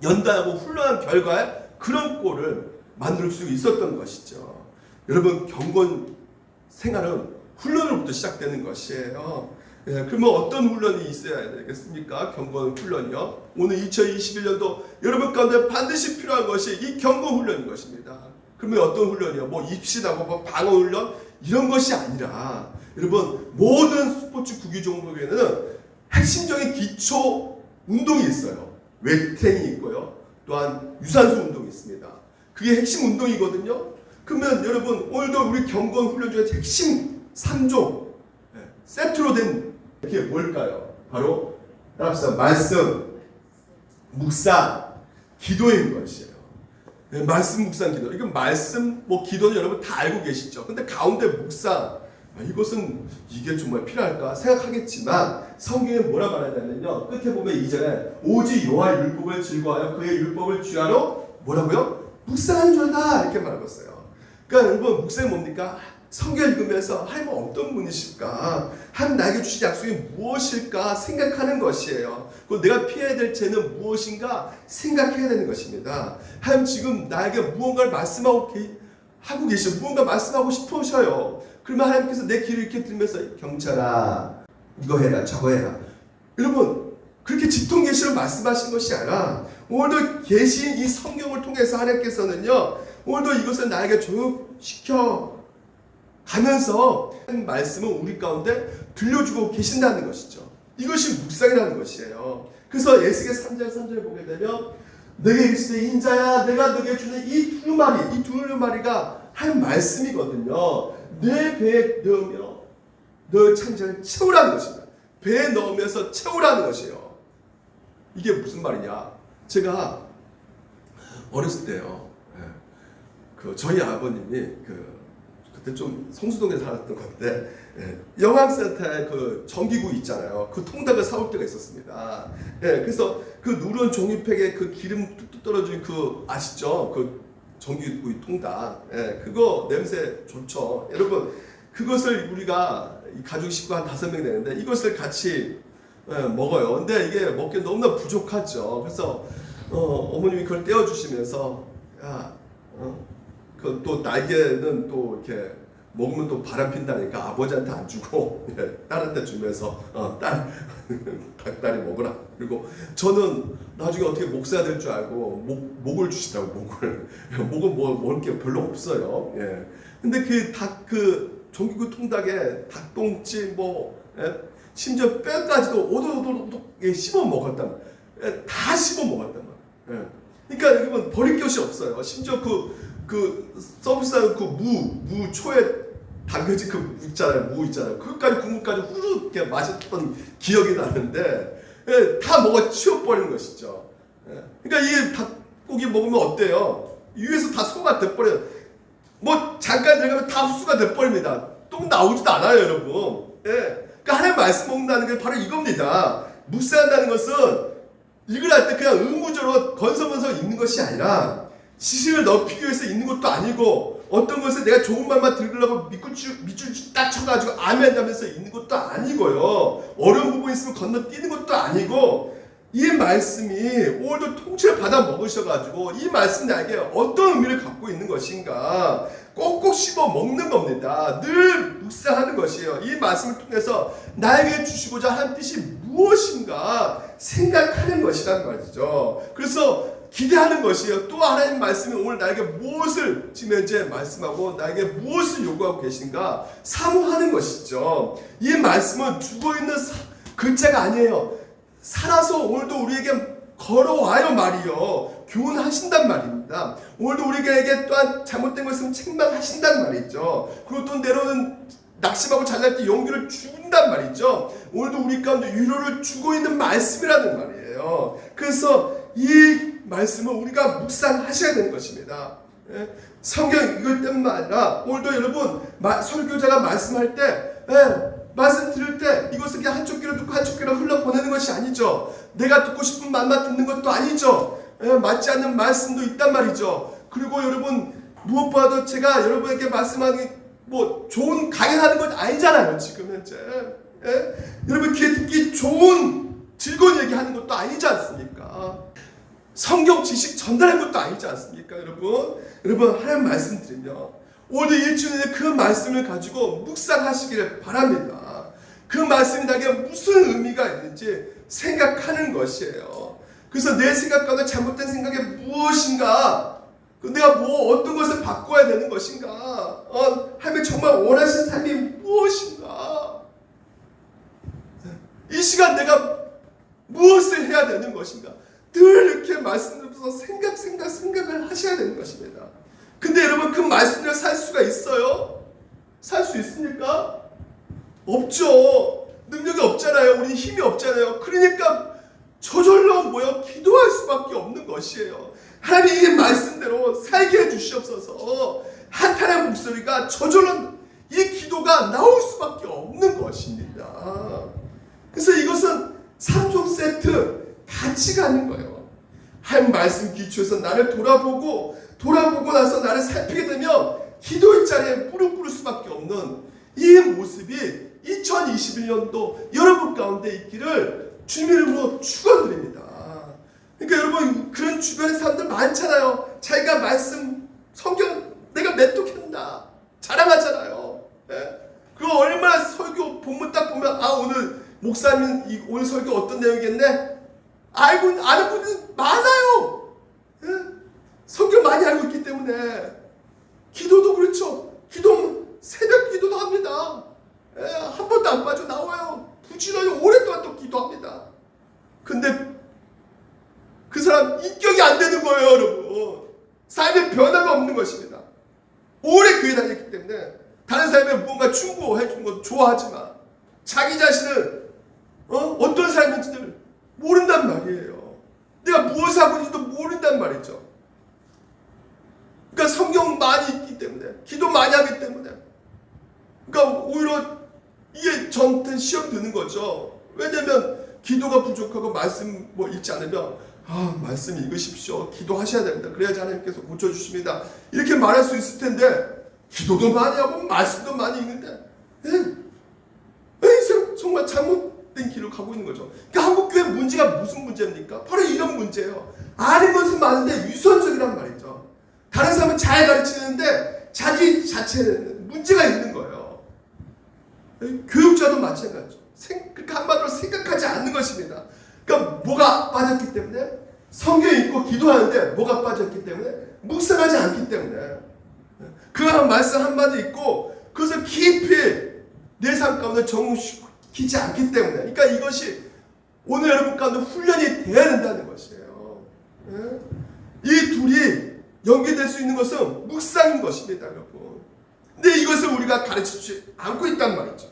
연단하고 훈련한 결과에 그런 골을 만들 수 있었던 것이죠. 여러분 경건 생활은 훈련으로부터 시작되는 것이에요. 그러면 어떤 훈련이 있어야 되겠습니까? 경건 훈련이요. 오늘 2021년도 여러분 가운데 반드시 필요한 것이 이 경건 훈련인 것입니다. 그러면 어떤 훈련이요? 뭐 입시하고 뭐 방어 훈련 이런 것이 아니라, 여러분 모든 스포츠 구기 종목에는 핵심적인 기초 운동이 있어요. 웨이트트레이닝이 있고요. 또한 유산소 운동이 있습니다. 그게 핵심 운동이거든요. 그러면 여러분 오늘도 우리 경건 훈련 중에 핵심 3종 세트로 된 게 뭘까요? 바로 따라합시다. 말씀, 묵상, 기도인 것이에요. 네, 말씀 묵상 기도. 이거 말씀 뭐 기도는 여러분 다 알고 계시죠. 근데 가운데 묵상, 이것은 이게 정말 필요할까 생각하겠지만 성경에 뭐라 말하냐면요. 끝에 보면 2절에 오직 여호와의 율법을 즐거워하여 그의 율법을 주야로 뭐라고요? 묵상한 줄다 이렇게 말하고 있어요. 그러니까 여러분 묵상이 뭡니까? 성경 읽으면서 하나님은 어떤 분이실까? 하나님 나에게 주신 약속이 무엇일까 생각하는 것이에요. 그리고 내가 피해야 될 죄는 무엇인가 생각해야 되는 것입니다. 하나님 지금 나에게 무언가를 말씀하고 하고 계시고 무언가 말씀하고 싶으셔요. 그러면 하나님께서 내 귀를 이렇게 들으면서 경찰아 이거 해라 저거 해라. 여러분 그렇게 직통 계시로 말씀하신 것이 아니라 오늘도 계신 이 성경을 통해서 하나님께서는요 오늘도 이것을 나에게 교육시켜 가면서 말씀을 우리 가운데 들려주고 계신다는 것이죠. 이것이 묵상이라는 것이에요. 그래서 에스겔 3장 3절에 보게 되면 내게 이르시되 인자야 내가 너에게 주는 이 두루마리가 한 말씀이거든요. 내 배에 넣으며 너 창자를 채우라는 것입니다. 배에 넣으면서 채우라는 것이에요. 이게 무슨 말이냐? 제가 어렸을 때요. 저희 아버님이 그때 좀 성수동에 살았던 건데 영암센터에 그 전기구 있잖아요. 그 통닭을 사올 때가 있었습니다. 그래서 그 누런 종이팩에 그 기름 뚝뚝 떨어진 그 아시죠? 그 전기구 통닭. 그거 냄새 좋죠. 여러분 그것을 우리가 가족 식구 한 5명 되는데 이것을 같이 먹어요. 근데 이게 먹기 너무나 부족하죠. 그래서 어머님이 그걸 떼어주시면서 그 또 날개는 또 이렇게 먹으면 또 바람 핀다니까 아버지한테 안 주고 딸한테 주면서 닭다리 먹으라. 그리고 저는 나중에 어떻게 목사가 될 줄 알고 목을 주시더라고. 목은 뭐 먹을 게 별로 없어요. 근데 그 전기구 통닭에 닭똥집 심지어 뼈까지도 오독오독 씹어 먹었단 말이에요. 다 씹어 먹었단 말이에요. 그러니까 여러분 버릴 것이 없어요. 심지어 그 서비스하는 그 무초에 담겨진 그 무 있잖아요. 그것까지 국물까지 후루룩 이렇게 마셨던 기억이 나는데 다 먹어 치워버린 것이죠. 그러니까 이 닭고기 먹으면 어때요? 위에서 다 소가 돼버려요. 뭐 잠깐 들어가면 다 흡수가 돼버립니다. 똥 나오지도 않아요, 여러분. 그러니까 하나님 말씀 먹는다는 게 바로 이겁니다. 묵상한다는 것은 이걸 할 때 그냥 의무적으로 건서면서 읽는 것이 아니라 지식을 넓히기 위해서 있는 것도 아니고 어떤 것을 내가 좋은 말만 들으려고 밑줄 딱 쳐가지고 아멘 하면서 있는 것도 아니고요. 어려운 부분이 있으면 건너뛰는 것도 아니고 이 말씀이 오늘도 통째로 받아 먹으셔가지고 이 말씀이 나에게 어떤 의미를 갖고 있는 것인가 꼭꼭 씹어 먹는 겁니다. 늘 묵상하는 것이에요. 이 말씀을 통해서 나에게 주시고자 한 뜻이 무엇인가 생각하는 것이란 말이죠. 그래서 기대하는 것이에요. 또 하나님 말씀이 오늘 나에게 무엇을 지금 현재 말씀하고 나에게 무엇을 요구하고 계신가 사모하는 것이죠. 이 말씀은 죽어있는 글자가 아니에요. 살아서 오늘도 우리에게 걸어와요 말이요. 교훈하신단 말입니다. 오늘도 우리에게 또한 잘못된 것 있으면 책망하신단 말이죠. 그리고 또 때로는 낙심하고 잘날 때 용기를 준단 말이죠. 오늘도 우리 가운데 위로를 주고 있는 말씀이라는 말이에요. 그래서 이 말씀을 우리가 묵상하셔야 되는 것입니다. 성경 읽을 때만 아니라 오늘도 여러분 설교자가 말씀할 때 말씀 들을 때 이것을 그냥 한쪽 귀로 듣고 한쪽 귀로 흘러보내는 것이 아니죠. 내가 듣고 싶은 말만 듣는 것도 아니죠. 맞지 않는 말씀도 있단 말이죠. 그리고 여러분 무엇보다도 제가 여러분에게 말씀하는 뭐 좋은 강연하는 것 아니잖아요. 지금 현재 여러분 귀에 듣기 좋은 즐거운 얘기하는 것도 아니지 않습니까? 성경 지식 전달하는 것도 아니지 않습니까? 여러분 하나님 말씀 드리며 오늘 일주일에 그 말씀을 가지고 묵상하시기를 바랍니다. 그 말씀이 나에게 무슨 의미가 있는지 생각하는 것이에요. 그래서 내 생각과는 잘못된 생각이 무엇인가? 내가 어떤 것을 바꿔야 되는 것인가? 하나님이 정말 원하시는 삶이 무엇인가? 이 시간 내가 무엇을 해야 되는 것인가? 늘 이렇게 말씀드리면서 생각을 하셔야 되는 것입니다. 근데 여러분 그 말씀대로 살 수가 있어요? 살 수 있습니까? 없죠. 능력이 없잖아요. 우리 힘이 없잖아요. 그러니까 저절로 기도할 수밖에 없는 것이에요. 하나님 이 말씀대로 살게 해주시옵소서. 한탄의 목소리가 저절로 이 기도가 나올 수밖에 없는 것입니다. 그래서 이것은 3종 세트 같이 가는 거예요. 한 말씀 기초에서 나를 돌아보고 나서 나를 살피게 되면 기도의 자리에 무릎 꿇을 수밖에 없는 이 모습이 2021년도 여러분 가운데 있기를 주님의 이름으로 축원드립니다. 그러니까 여러분, 그런 주변에 사람들 많잖아요. 자기가 말씀 성경 내가 맷독했나 자랑하잖아요. 예? 그거 얼마나 설교 본문 딱 보면 오늘 목사님 오늘 설교 어떤 내용이겠네? 알고 아는 분들 많아요. 예? 성경 많이 알고 있기 때문에. 기도도 그렇죠. 기도 새벽 기도도 합니다. 예? 한 번도 안 빠져나와요. 부지런히 오랫동안 또 기도합니다. 근데 그 사람 인격이 안 되는 거예요, 여러분. 삶의 변화가 없는 것입니다. 오래 교회 다녔기 때문에 다른 사람이 뭔가 충고해 주는 거 좋아하지만 자기 자신은 어떤 사람인지를 모른단 말이에요. 내가 무엇을 하고 있는지도 모른단 말이죠. 그러니까 성경 많이 읽기 때문에, 기도 많이 하기 때문에, 그러니까 오히려 이게 저한테 시험 드는 거죠. 왜냐면 기도가 부족하고 말씀 읽지 않으면 말씀 읽으십시오. 기도하셔야 됩니다. 그래야지 하나님께서 고쳐주십니다. 이렇게 말할 수 있을 텐데 기도도 많이 하고 말씀도 많이 읽는데 정말 잘못된 길을 가고 있는 거죠. 그러니까 한국교회 문제가 무슨 문제입니까? 바로 이런 문제예요. 아는 것은 많은데 유선적이란 말이죠. 다른 사람은 잘 가르치는데 자기 자체는 문제가 있는 거예요. 교육자도 마찬가지죠. 그러니까 한마디로 생각하지 않는 것입니다. 그러니까 뭐가 빠졌기 때문에 성경 읽고 기도하는데 뭐가 빠졌기 때문에 묵상하지 않기 때문에 그 말씀 한마디 읽고 그것을 깊이 내 삶 가운데 정시키지 않기 때문에 그러니까 이것이 오늘 여러분 가운데 훈련이 돼야 된다는 것이에요. 이 둘이 연계될 수 있는 것은 묵상인 것입니다, 여러분. 근데 이것을 우리가 가르치지 않고 있단 말이죠.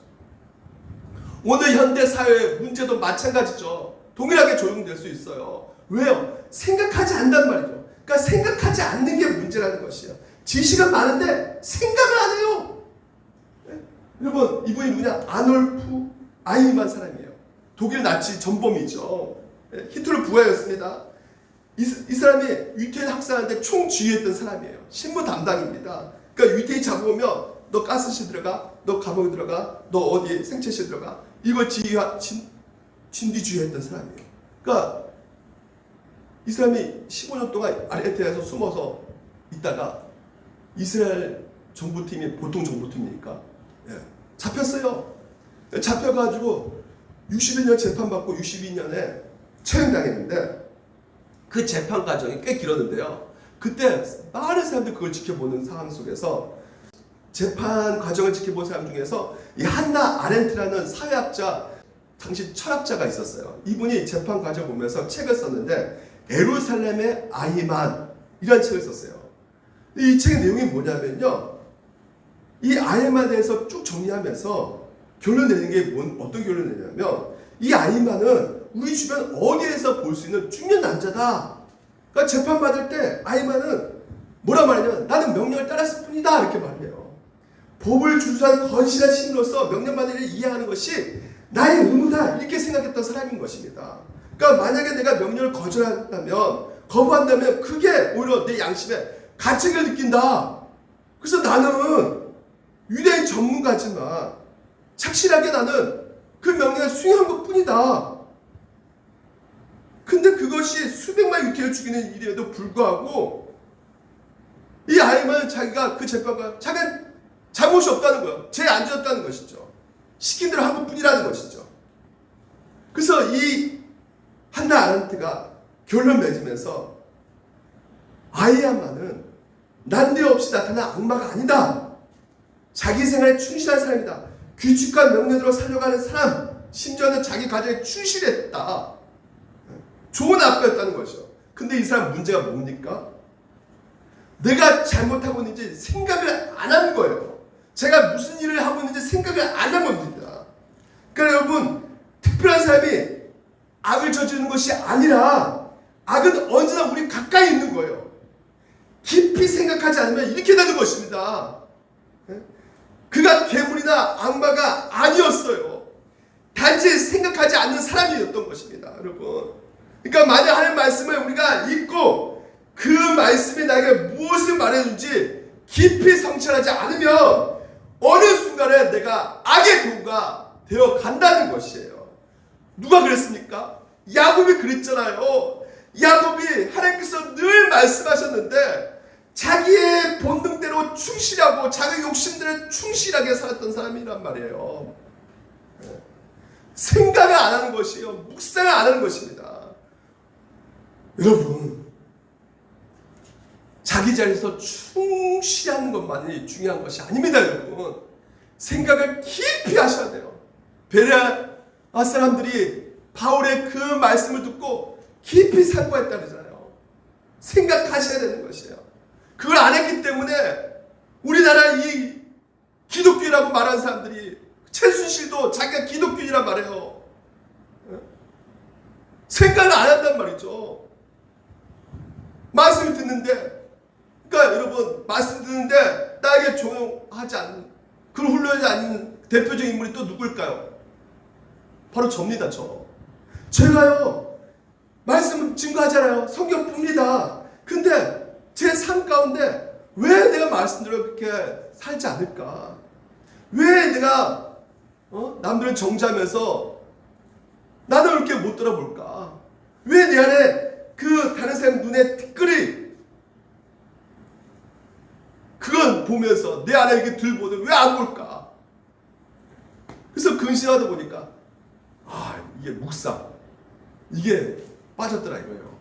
오늘 현대 사회의 문제도 마찬가지죠. 동일하게 적용될 수 있어요. 왜요? 생각하지 않는단 말이죠. 그러니까 생각하지 않는 게 문제라는 것이에요. 지식은 많은데 생각을 안 해요. 네? 여러분, 이분이 누구냐? 아놀프 아이만 사람이에요. 독일 나치 전범이죠. 네? 히틀러 부하였습니다. 이 사람이 유태인 학살하는데 총지휘했던 사람이에요. 신문 담당입니다. 그러니까 유태인 잡아오면 너 가스실 들어가, 너 감옥에 들어가, 너 어디 생체실 들어가. 이걸 진뒤주의했던 사람이에요. 그러니까 이 사람이 15년 동안 아르헨티나에서 숨어서 있다가 이스라엘 정부팀이 보통 정부팀이니까 잡혔어요. 잡혀가지고 61년 재판받고 62년에 처형당했는데 그 재판 과정이 꽤 길었는데요. 그때 많은 사람들이 그걸 지켜보는 상황 속에서 재판 과정을 지켜본 사람 중에서 이 한나 아렌트라는 사회학자, 당시 철학자가 있었어요. 이분이 재판 과정 보면서 책을 썼는데 예루살렘의 아이만 이라는 책을 썼어요. 이 책의 내용이 뭐냐면요. 이 아이만에 대해서 쭉 정리하면서 결론 내는 게 어떤 결론을 내냐면 이 아이만은 우리 주변 어디에서 볼 수 있는 중년 남자다. 그러니까 재판받을 때 아이만은 뭐라 말하냐면 나는 명령을 따랐을 뿐이다 이렇게 말해요. 법을 준수한 건실한 신으로서 명령받는 일을 이해하는 것이 나의 의무다 이렇게 생각했던 사람인 것입니다. 그러니까 만약에 내가 명령을 거부한다면 그게 오히려 내 양심에 가책을 느낀다. 그래서 나는 유대인 전문가지만 착실하게 나는 그 명령을 수행한 것뿐이다. 근데 그것이 수백만 유태인을 죽이는 일에도 불구하고 이 아이만 자기가 그 재판관 자기는 잘못이 없다는 거예요. 죄 안 지었다는 것이죠. 시킨 대로 한 것뿐이라는 것이죠. 그래서 이 한나 아렌트가 결론 맺으면서 아이야만은 난데없이 나타난 악마가 아니다. 자기 생활에 충실한 사람이다. 규칙과 명령대로 살려가는 사람, 심지어는 자기 가정에 충실했다. 좋은 아빠였다는 것이죠. 근데 이 사람 문제가 뭡니까? 내가 잘못하고 있는지 생각을 안 한 거예요. 제가 무슨 일을 하고 있는지 생각을 안 한 겁니다. 그러니까 여러분, 특별한 사람이 악을 저지르는 것이 아니라 악은 언제나 우리 가까이 있는 거예요. 그가 괴물이나 악마가 아니었어요. 단지 생각하지 않는 사람이었던 것입니다, 여러분. 그러니까 만약 하나님 말씀을 우리가 읽고 그 말씀이 나에게 무엇을 말해준지 깊이 성찰하지 않으면 어느 순간에 내가 악의 도구가 되어 간다는 것이에요. 누가 그랬습니까? 야곱이 그랬잖아요. 야곱이 하나님께서 늘 말씀하셨는데 자기의 본능대로 충실하고 자기 욕심대로 충실하게 살았던 사람이란 말이에요. 생각을 안 하는 것이에요. 묵상을 안 하는 것입니다. 여러분, 자기 자리에서 충실하는 것만이 중요한 것이 아닙니다, 여러분. 생각을 깊이 하셔야 돼요. 베레아 사람들이 바울의 그 말씀을 듣고 깊이 상고했다 그러잖아요. 생각하셔야 되는 것이에요. 그걸 안 했기 때문에 우리나라 이 기독교라고 말하는 사람들이, 최순실도 자기가 기독교인이란 말해요. 생각을 안 한단 말이죠. 말씀을 듣는데, 그러니까 여러분, 말씀 듣는데 나에게 조용하지 않는, 그걸 훌륭하지 않는 대표적인 인물이 또 누굴까요? 바로 접니다. 제가요 말씀 증거하잖아요. 성경 봅니다. 근데 제 삶 가운데 왜 내가 말씀대로 그렇게 살지 않을까? 왜 내가 남들은 정죄하면서 나는 이렇게 못 돌아볼까? 왜 내 안에 그 다른 사람 눈에 티끌이, 그건 보면서 내 안에 이렇게 들보는 왜 안 볼까? 그래서 근신하다 보니까 이게 묵상, 이게 빠졌더라 이거예요.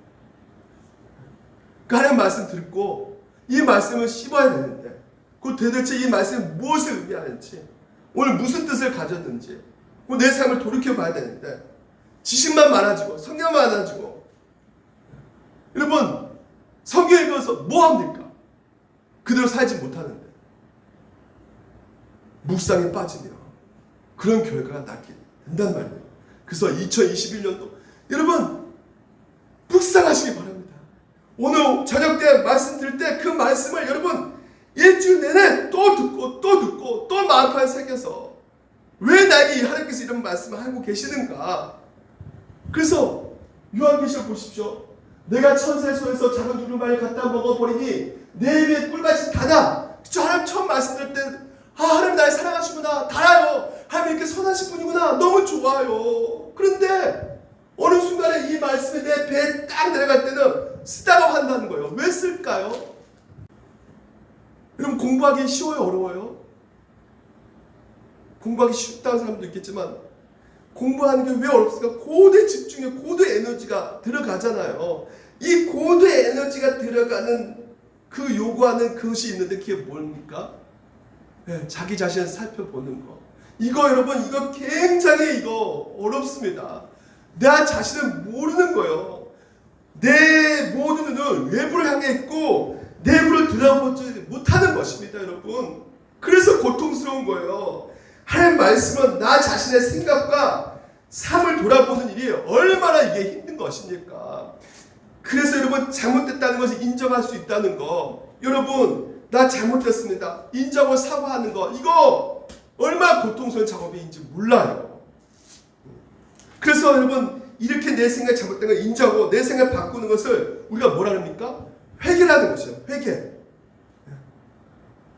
그 하나님 말씀 듣고 이 말씀을 씹어야 되는데, 그 도대체 이 말씀이 무엇을 의미하는지, 오늘 무슨 뜻을 가졌는지 내 삶을 돌이켜 봐야 되는데, 지식만 많아지고 성경만 많아지고, 여러분 성경 읽어서 뭐 합니까? 그대로 살지 못하는데, 묵상에 빠지면 그런 결과가 낫게 된단 말이에요. 그래서 2021년도 여러분 묵상하시기 바랍니다. 오늘 저녁 때 말씀 들을 때 그 말씀을 여러분 일주일 내내 또 듣고 또 듣고 또 마음판에 새겨서, 왜 나에게 하나님께서 이런 말씀을 하고 계시는가? 그래서 요한계시록 보십시오. 내가 천사의 손에서 작은 두루마리를 갖다 먹어버리니 내 입에 꿀같이 다냐. 그쵸? 하나님 처음 말씀 들을 때 하나님 날 사랑하시구나, 달아요. 하나님 이렇게 선하신 분이구나, 너무 좋아요. 그런데 어느 순간에 이 말씀이 내 배에 딱 내려갈 때는 쓰다가 한다는 거예요. 왜 쓸까요? 여러분, 공부하기 쉬워요, 어려워요? 공부하기 쉽다는 사람도 있겠지만 공부하는 게 왜 어렵습니까? 고도의 집중력, 고도의 에너지가 들어가잖아요. 이 고도의 에너지가 들어가는 그 요구하는 그것이 있는데 그게 뭡니까? 네, 자기 자신을 살펴보는 거. 이거 여러분, 이거 굉장히 어렵습니다. 나 자신을 모르는 거예요. 내 모든 눈은 외부를 향해 있고 내부를 들여다보지 못하는 것입니다, 여러분. 그래서 고통스러운 거예요. 하나님 말씀은 나 자신의 생각과 삶을 돌아보는 일이 얼마나 이게 힘든 것입니까? 그래서 여러분, 잘못됐다는 것을 인정할 수 있다는 거, 여러분 나 잘못됐습니다, 인정하고 사과하는 거, 이거 얼마나 고통스러운 작업인지 몰라요. 그래서 여러분, 이렇게 내 생각이 잘못된 걸 인정하고 내 생각을 바꾸는 것을 우리가 뭐라 합니까? 회개라는 것이에요. 회개.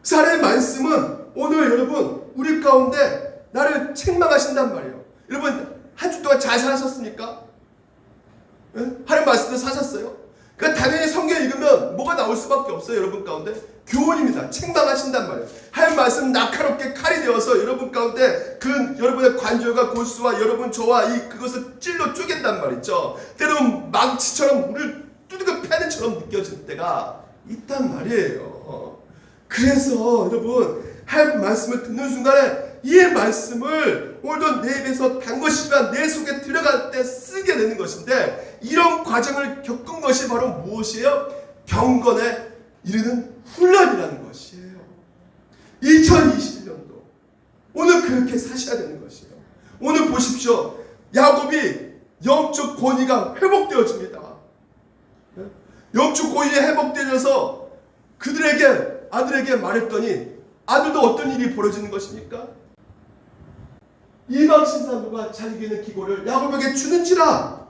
그래서 하나님의 말씀은 오늘 여러분 우리 가운데 나를 책망하신단 말이에요. 여러분, 한 주 동안 잘 사셨습니까? 하나님 말씀도 사셨어요? 그러니까 당연히 성경 읽으면 뭐가 나올 수밖에 없어요. 여러분 가운데 교훈입니다. 책망하신단 말이에요. 하나님 말씀 날카롭게 칼이 되어서 여러분 가운데 그 여러분의 관절과 골수와 여러분 저와 그것을 찔러 쪼갠단 말이죠. 때로는 망치처럼 우리를 두들겨 패는 처럼 느껴질 때가 있단 말이에요. 그래서 여러분, 하나님 말씀을 듣는 순간에 이 말씀을 오늘도 내 입에서 단 것이지만 내 속에 들어갈 때 쓰게 되는 것인데, 이런 과정을 겪은 것이 바로 무엇이에요? 경건에 이르는 훈련이라는 것이에요. 2021년도 오늘 그렇게 사셔야 되는 것이에요. 오늘 보십시오. 야곱이 영적 권위가 회복되어집니다. 영적 권위가 회복되어서 아들에게 말했더니 아들도 어떤 일이 벌어지는 것입니까? 이방 신사부가 자기에게 있는 기고를 야곱에게 주는지라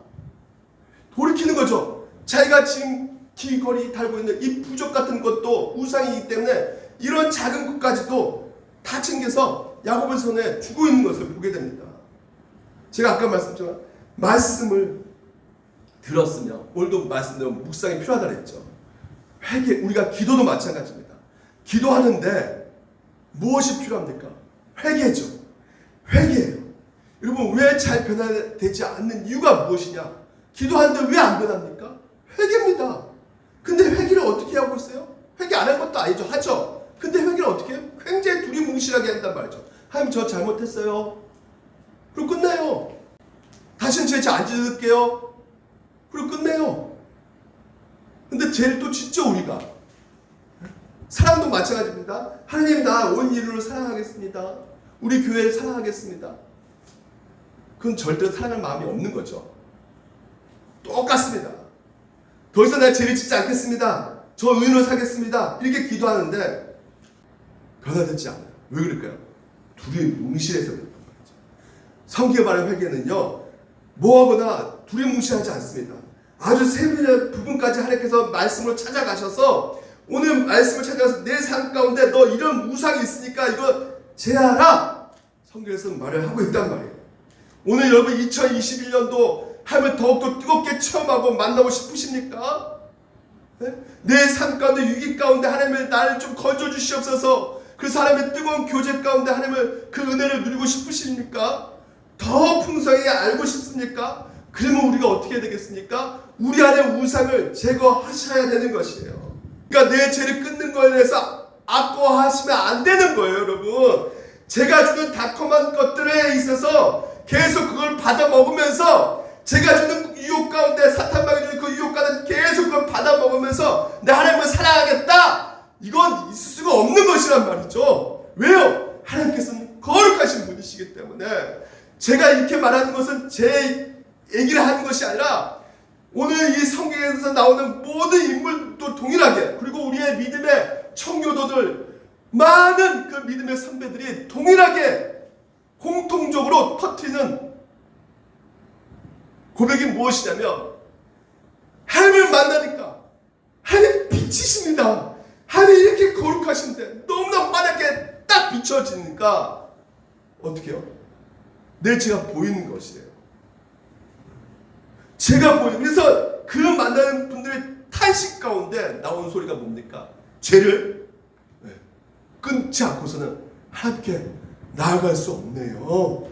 돌이키는 거죠. 자기가 지금 기거리 달고 있는 이 부적 같은 것도 우상이기 때문에 이런 작은 것까지도 다 챙겨서 야곱의 손에 주고 있는 것을 보게 됩니다. 제가 아까 말씀드렸지만 말씀을 들었으면 오늘도 말씀대로 묵상이 필요하다 그랬죠. 회개, 우리가 기도도 마찬가지입니다. 기도하는데 무엇이 필요합니까? 회개죠. 회개예요. 여러분, 왜 잘 변화되지 않는 이유가 무엇이냐? 기도하는데 왜 안 변합니까? 회개입니다. 근데 회개를 어떻게 하고 있어요? 회개 안 한 것도 아니죠. 하죠. 근데 회개를 어떻게 해요? 굉장히 두리뭉실하게 한단 말이죠. 하나님, 저 잘못했어요. 그리고 끝내요. 다시는 죄 안 짓을게요. 그리고 끝내요. 근데 제일 또 짓죠, 우리가. 사랑도 마찬가지입니다. 하나님, 나 온 인류를 사랑하겠습니다. 우리 교회를 사랑하겠습니다. 그건 절대로 사랑할 마음이 없는 거죠. 똑같습니다. 더 이상 내가 죄를 짓지 않겠습니다. 저 의인으로 살겠습니다. 이렇게 기도하는데 변화되지 않아요. 왜 그럴까요? 두리뭉실해서 그런 거죠. 성경에 말하는 회개는요, 뭐하거나 두리뭉실하지 않습니다. 아주 세밀한 부분까지 하나님께서 말씀으로 찾아가셔서 오늘 말씀을 찾아가서 내 삶 가운데 너 이런 우상이 있으니까 이거 제하라. 성경에서 말을 하고 있단 말이에요. 오늘 여러분 2021년도 하나님을 더욱더 뜨겁게 체험하고 만나고 싶으십니까? 네? 내 삶 가운데 위기 가운데 하나님을 나를 좀 건져 주시옵소서. 그 사람의 뜨거운 교제 가운데 하나님을 그 은혜를 누리고 싶으십니까? 더 풍성하게 알고 싶습니까? 그러면 우리가 어떻게 해야 되겠습니까? 우리 안에 우상을 제거하셔야 되는 것이에요. 그러니까 내 죄를 끊는 거에 대해서 아까워하시면 안 되는 거예요, 여러분. 제가 주는 달콤한 것들에 있어서 계속 그걸 받아 먹으면서 제가 주는 유혹 가운데 사탄방이 주는 그 유혹 가운데 계속 그걸 받아 먹으면서 내 하나님을 사랑하겠다. 이건 있을 수가 없는 것이란 말이죠. 왜요? 하나님께서는 거룩하신 분이시기 때문에 제가 이렇게 말하는 것은 제 얘기를 하는 것이 아니라 오늘 이 성경에서 나오는 모든 인물도 동일하게, 그리고 우리의 믿음의 청교도들 많은 그 믿음의 선배들이 동일하게 공통적으로 터뜨리는 고백이 무엇이냐면 하나님을 만나니까 하나님 빛이십니다. 하나님 이렇게 거룩하신데 너무나 환하게 딱 비춰지니까 어떻게 해요? 내 죄가 보이는 것이에요. 제가 보이는, 그래서 그 만나는 분들의 탄식 가운데 나온 소리가 뭡니까? 죄를 끊지 않고서는 하나님께 나아갈 수 없네요.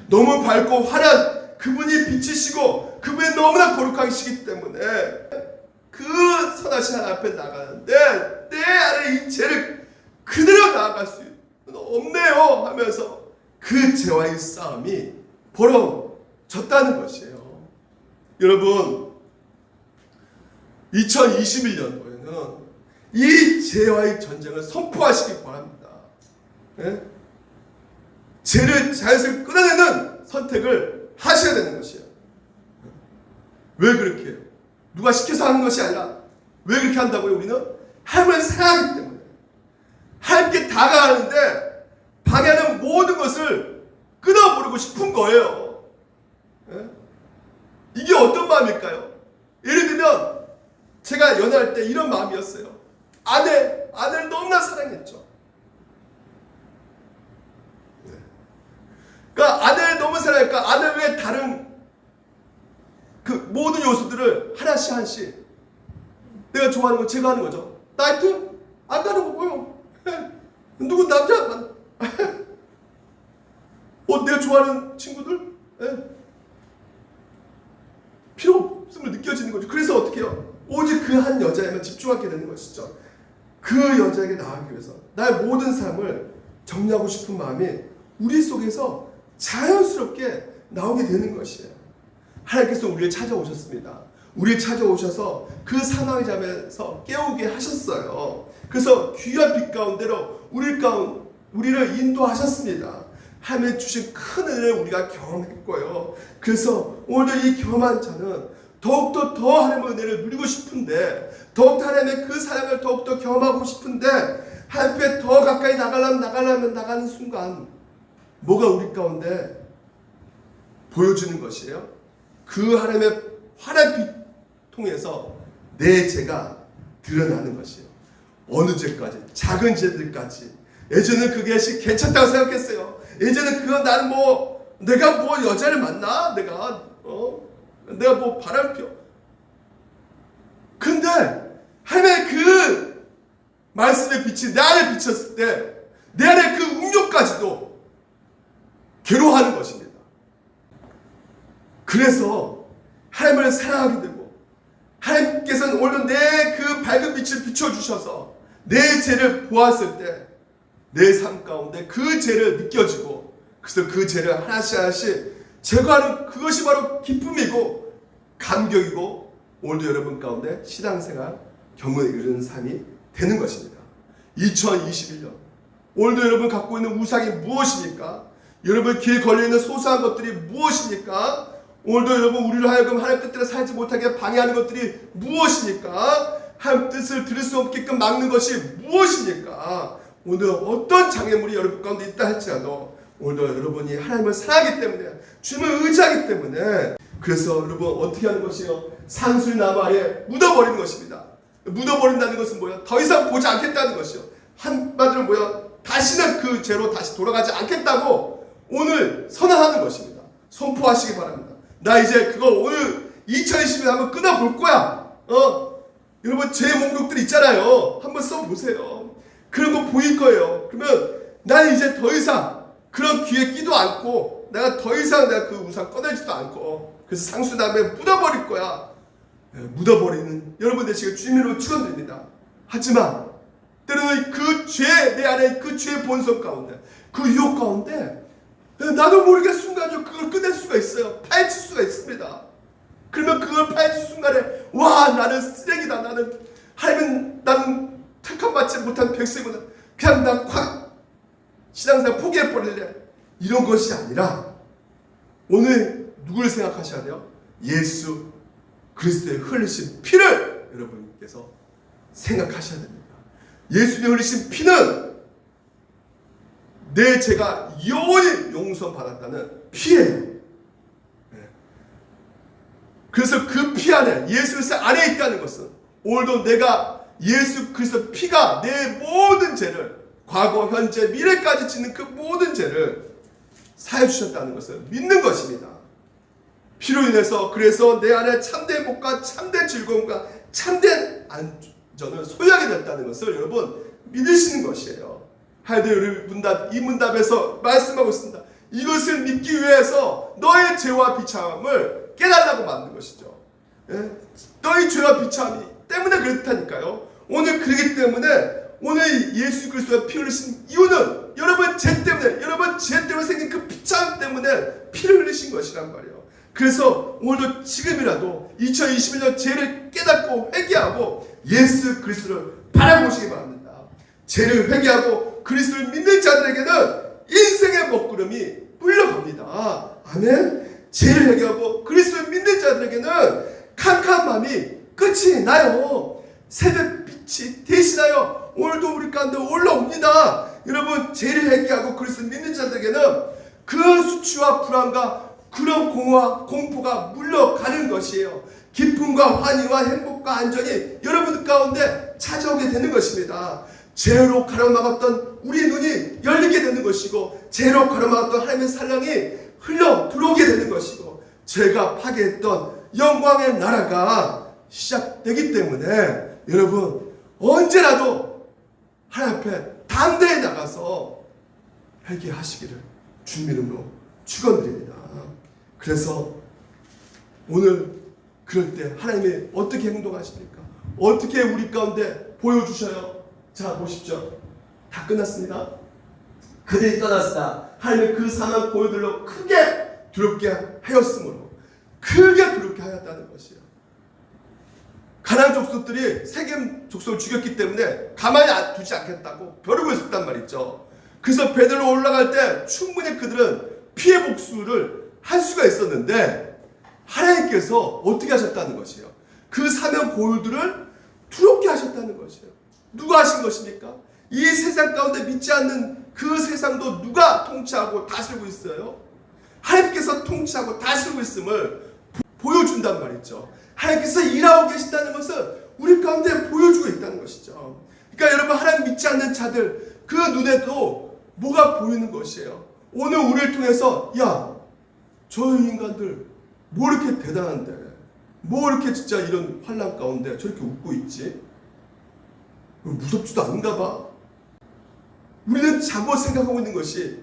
너무 밝고 환한 그분이 빛이시고 그분이 너무나 거룩하시기 때문에 그 선하신 하나님 앞에 나가는데 내 안에 이 죄를 그대로 나아갈 수 없네요 하면서 그 죄와의 싸움이 벌어졌다는 것이에요. 여러분, 2021년도에는 이 죄와의 전쟁을 선포하시기 바랍니다. 네? 죄를 자연스럽게 끊어내는 선택을 하셔야 되는 것이에요. 왜 그렇게 해요? 누가 시켜서 하는 것이 아니라 왜 그렇게 한다고요? 우리는 하나님을 사랑하기 때문에 하나님께 다가가는데 방해하는 모든 것을 끊어버리고 싶은 거예요. 네? 이게 어떤 마음일까요? 예를 들면 제가 연애할 때 이런 마음이었어요. 아내를 너무나 사랑했죠. 네. 그러니까 아내를 너무 사랑하니까 아내 외에 다른 그 모든 요소들을 하나씩 내가 좋아하는 거 제가 하는 거죠. 나이트 안 가는 거 뭐요? 누구 남자 내가 좋아하는 친구들 필요 없음을 느껴지는 거죠. 그래서 어떻게 해요? 오직 그 한 여자에만 집중하게 되는 것이죠. 그 여자에게 나아가기 위해서 나의 모든 삶을 정리하고 싶은 마음이 우리 속에서 자연스럽게 나오게 되는 것이에요. 하나님께서 우리를 찾아오셨습니다. 우리를 찾아오셔서 그 사망의 잠에서 깨우게 하셨어요. 그래서 귀한 빛 가운데로 우리를 인도하셨습니다. 하나님의 주신 큰 은혜를 우리가 경험했고요. 그래서 오늘도 이 경험한 자는 더욱더 더 하나님의 은혜를 누리고 싶은데, 더욱더 하나님의 그 사랑을 더욱더 경험하고 싶은데, 하나님께 더 가까이 나가려면 나가는 순간 뭐가 우리 가운데 보여주는 것이에요? 그 하나님의 환한 빛 통해서 내 죄가 드러나는 것이에요. 어느 죄까지? 작은 죄들까지. 예전에는 그게 괜찮다고 생각했어요. 예전에는 그거 나는 내가 여자를 만나? 내가 바람 펴. 근데 하나님의 그 말씀의 빛이 내 안에 비쳤을 때 내 안에 그 음욕까지도 괴로워하는 것입니다. 그래서 하나님을 사랑하게 되고 하나님께서는 오늘 내 그 밝은 빛을 비춰주셔서 내 죄를 보았을 때 내 삶 가운데 그 죄를 느껴지고 그래서 그 죄를 하나씩 제거하는 그것이 바로 기쁨이고 감격이고 오늘도 여러분 가운데 신앙생활 경우에 이르는 삶이 되는 것입니다. 2021년 오늘도 여러분 갖고 있는 우상이 무엇입니까? 여러분 귀에 걸려있는 소소한 것들이 무엇입니까? 오늘도 여러분 우리를 하여금 하나님 뜻대로 살지 못하게 방해하는 것들이 무엇입니까? 하나님 뜻을 들을 수 없게끔 막는 것이 무엇입니까? 오늘 어떤 장애물이 여러분 가운데 있다 할지라도 오늘도 여러분이 하나님을 사랑하기 때문에 주님을 의지하기 때문에 그래서 여러분 어떻게 하는 것이요? 상술나무 아래 묻어버리는 것입니다. 묻어버린다는 것은 뭐야? 더 이상 보지 않겠다는 것이요. 한마디로 뭐야? 다시는 그 죄로 다시 돌아가지 않겠다고 오늘 선언하는 것입니다. 선포하시기 바랍니다. 나 이제 그거 오늘 2020년 한번 끊어볼 거야. 여러분 제 목록들 있잖아요. 한번 써보세요. 그런 거 보일 거예요. 그러면 나는 이제 더 이상 그런 귀에 끼도 않고 내가 더 이상 내가 그 우상 꺼내지도 않고 그래서 상수나무에 묻어버릴 거야. 묻어버리는 여러분들 지금 주님으로 축원드립니다. 하지만 때로는 그 죄, 내 안에 그 죄의 본성 가운데 그 유혹 가운데 나도 모르게 순간적으로 그걸 꺼낼 수가 있어요. 파헤칠 수가 있습니다. 그러면 그걸 파헤칠 순간에 와 나는 쓰레기다. 나는 택함받지 못한 백성이구나. 그냥 난 신앙생활 포기해버릴래. 이런 것이 아니라 오늘 누구를 생각하셔야 돼요? 예수 그리스도의 흘리신 피를 여러분께서 생각하셔야 됩니다. 예수님이 흘리신 피는 내 죄가 영원히 용서받았다는 피예요. 그래서 그 피 안에 예수 그리스도 안에 있다는 것은 오늘도 내가 예수 그리스도 피가 내 모든 죄를 과거, 현재, 미래까지 짓는 그 모든 죄를 사해 주셨다는 것을 믿는 것입니다. 피로 인해서 그래서 내 안에 참된 복과 참된 즐거움과 참된 안전을 소유하게 됐다는 것을 여러분 믿으시는 것이에요. 하여튼 이 문답에서 말씀하고 있습니다. 이것을 믿기 위해서 너의 죄와 비참함을 깨달으라고 만든 것이죠. 너의 죄와 비참함이 때문에 그렇다니까요. 오늘 그렇기 때문에 오늘 예수 그리스도가 피 흘리신 이유는 여러분 죄 때문에 생긴 그 비참함 때문에 피를 흘리신 것이란 말이에요. 그래서 오늘도 지금이라도 2021년 죄를 깨닫고 회개하고 예수 그리스도를 바라보시기 바랍니다. 죄를 회개하고 그리스도를 믿는 자들에게는 인생의 먹구름이 물려갑니다. 아멘. 죄를 회개하고 그리스도를 믿는 자들에게는 캄캄함이 끝이 나요. 새벽빛이 대신하여 오늘도 우리 가운데 올라옵니다. 여러분 죄를 회개하고 그리스도를 믿는 자들에게는 그 수치와 불안과 그런 공허와 공포가 물러가는 것이에요. 기쁨과 환희와 행복과 안전이 여러분 가운데 찾아오게 되는 것입니다. 죄로 가로막았던 우리 눈이 열리게 되는 것이고 죄로 가로막았던 하나님의 사랑이 흘러 들어오게 되는 것이고 죄가 파괴했던 영광의 나라가 시작되기 때문에 여러분 언제라도 하나님 앞에 담대히 나가서 회개하시기를 주님 이름으로 축원드립니다. 그래서 오늘 그럴 때 하나님이 어떻게 행동하십니까? 어떻게 우리 가운데 보여주셔요? 자 보십시오. 다 끝났습니다. 그들이 떠났으나 하나님의 그 사망 고요들로 크게 두렵게 하였으므로 크게 두렵게 하였다는 것이에요. 가나안 족속들이 세겜 족속을 죽였기 때문에 가만히 두지 않겠다고 벼르고 있었단 말이죠. 그래서 베들로 올라갈 때 충분히 그들은 피해 복수를 할 수가 있었는데 하나님께서 어떻게 하셨다는 것이에요? 그 사명 고유들을 두렵게 하셨다는 것이에요. 누가 하신 것입니까? 이 세상 가운데 믿지 않는 그 세상도 누가 통치하고 다스리고 있어요? 하나님께서 통치하고 다스리고 있음을 보여준단 말이죠. 하나님께서 일하고 계신다는 것을 우리 가운데 보여주고 있다는 것이죠. 그러니까 여러분, 하나님 믿지 않는 자들 그 눈에도 뭐가 보이는 것이에요. 오늘 우리를 통해서 야, 저 인간들 뭐 이렇게 대단한데, 뭐 이렇게 진짜 이런 환난 가운데 저렇게 웃고 있지? 무섭지도 않은가 봐. 우리는 잘못 생각하고 있는 것이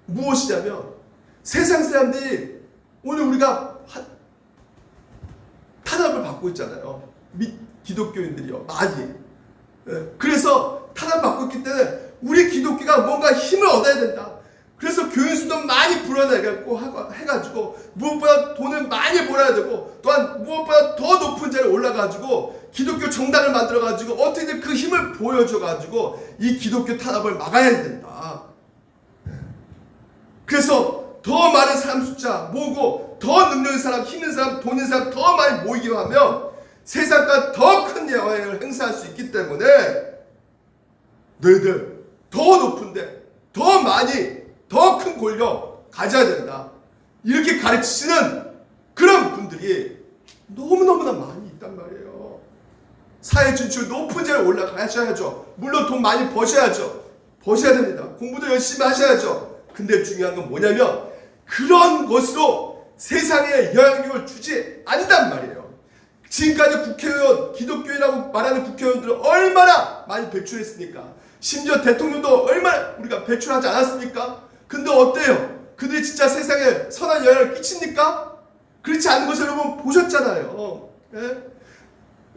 무엇이냐면, 세상 사람들이 오늘 우리가 탄압을 받고 있잖아요. 기독교인들이요, 많이. 그래서 탄압받고 있기 때문에 우리 기독교가 뭔가 힘을 얻어야 된다. 그래서 교인수도 많이 불어내고 해가지고 무엇보다 돈을 많이 벌어야 되고, 또한 무엇보다 더 높은 자리에 올라가지고 기독교 정당을 만들어가지고 어떻게든 그 힘을 보여줘가지고 이 기독교 탄압을 막아야 된다. 그래서 더 많은 사람 숫자 모으고, 더 능력 있는 사람, 힘 있는 사람, 돈 있는 사람 더 많이 모이게 하면 세상과 더 큰 영향을 행사할 수 있기 때문에 너희들 더 높은데 더 많이 더 큰 권력 가져야 된다. 이렇게 가르치시는 그런 분들이 너무너무나 많이 있단 말이에요. 사회 진출 높은 자리에 올라가셔야죠. 물론 돈 많이 버셔야죠. 버셔야 됩니다. 공부도 열심히 하셔야죠. 근데 중요한 건 뭐냐면 그런 것으로 세상에 영향력을 주지 않는단 말이에요. 지금까지 국회의원, 기독교인이라고 말하는 국회의원들은 얼마나 많이 배출했습니까? 심지어 대통령도 얼마나 우리가 배출하지 않았습니까? 근데 어때요? 그들이 진짜 세상에 선한 영향을 끼칩니까? 그렇지 않은 것을 여러분 보셨잖아요. 예?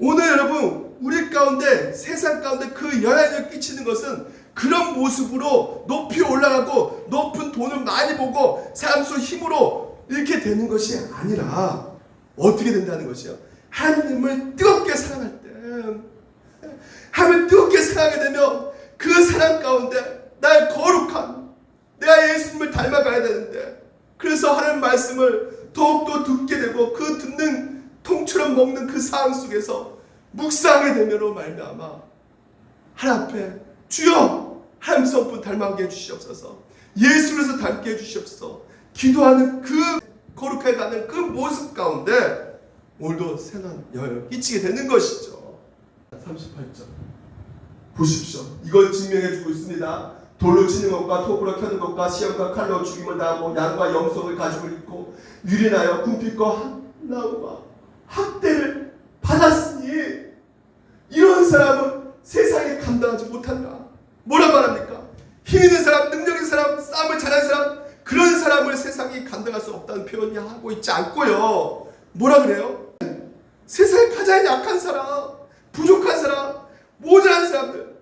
오늘 여러분, 우리 가운데, 세상 가운데 그 영향력을 끼치는 것은 그런 모습으로 높이 올라가고 높은 돈을 많이 보고 사람 수 힘으로 이렇게 되는 것이 아니라 어떻게 된다는 것이요? 하나님을 뜨겁게 사랑할 때, 하나님을 뜨겁게 사랑하게 되면 그 사랑 가운데 나의 거룩한, 내가 예수님을 닮아가야 되는데, 그래서 하나님 말씀을 더욱더 듣게 되고 그 듣는 통처럼 먹는 그 상황 속에서 묵상하게 되면로 말미암아 하나님 앞에 주여 하나님 성품 닮아가게 해주시옵소서, 예수로서 닮게 해주시옵소서 기도하는 그 거룩하게 가는 그 모습 가운데 오늘도 선한 영향을 끼치게 되는 것이죠. 38절 보십시오. 이걸 증명해주고 있습니다. 돌로 치는 것과 톱으로 켜는 것과 시험과 칼로 죽임을 당하고 양과 염소를 가지고 있고 유린하여 궁핍과 한나무와 학대를 받았으니 이런 사람은 세상에 감당하지 못한다. 뭐라 말합니까? 힘 있는 사람, 능력 있는 사람, 싸움을 잘하는 사람, 그런 사람을 세상이 감당할 수 없다는 표현이 하고 있지 않고요. 뭐라 그래요? 세상에 가장 약한 사람, 부족한 사람, 모자란 사람들.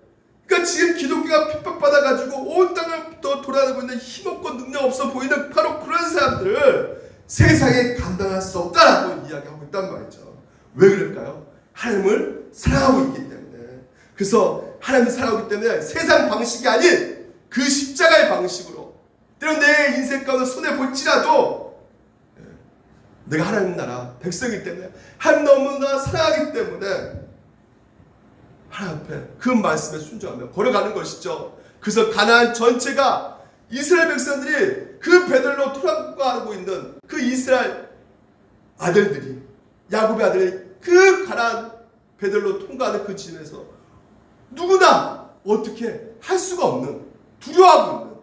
그러니까 지금 기독교가 핍박받아가지고 온 땅을 돌아다니고 있는 힘없고 능력 없어 보이는 바로 그런 사람들을 세상에 감당할 수 없다라고 이야기하고 있단 말이죠. 왜 그럴까요? 하나님을 사랑하고 있기 때문에. 그래서 하나님을 사랑하기 때문에 세상 방식이 아닌 그 십자가의 방식으로, 때론 내 인생 가운데 손해볼지라도 내가 하나님 나라 백성이기 때문에, 하나님 너무나 사랑하기 때문에 하나님 앞에 그 말씀에 순종하며 걸어가는 것이죠. 그래서 가나안 전체가 이스라엘 백성들이 그 베들로 통과하고 있는 그 이스라엘 아들들이, 야곱의 아들이 그 가나안 베들로 통과하는 그 지면에서 누구나 어떻게 할 수가 없는, 두려워하고 있는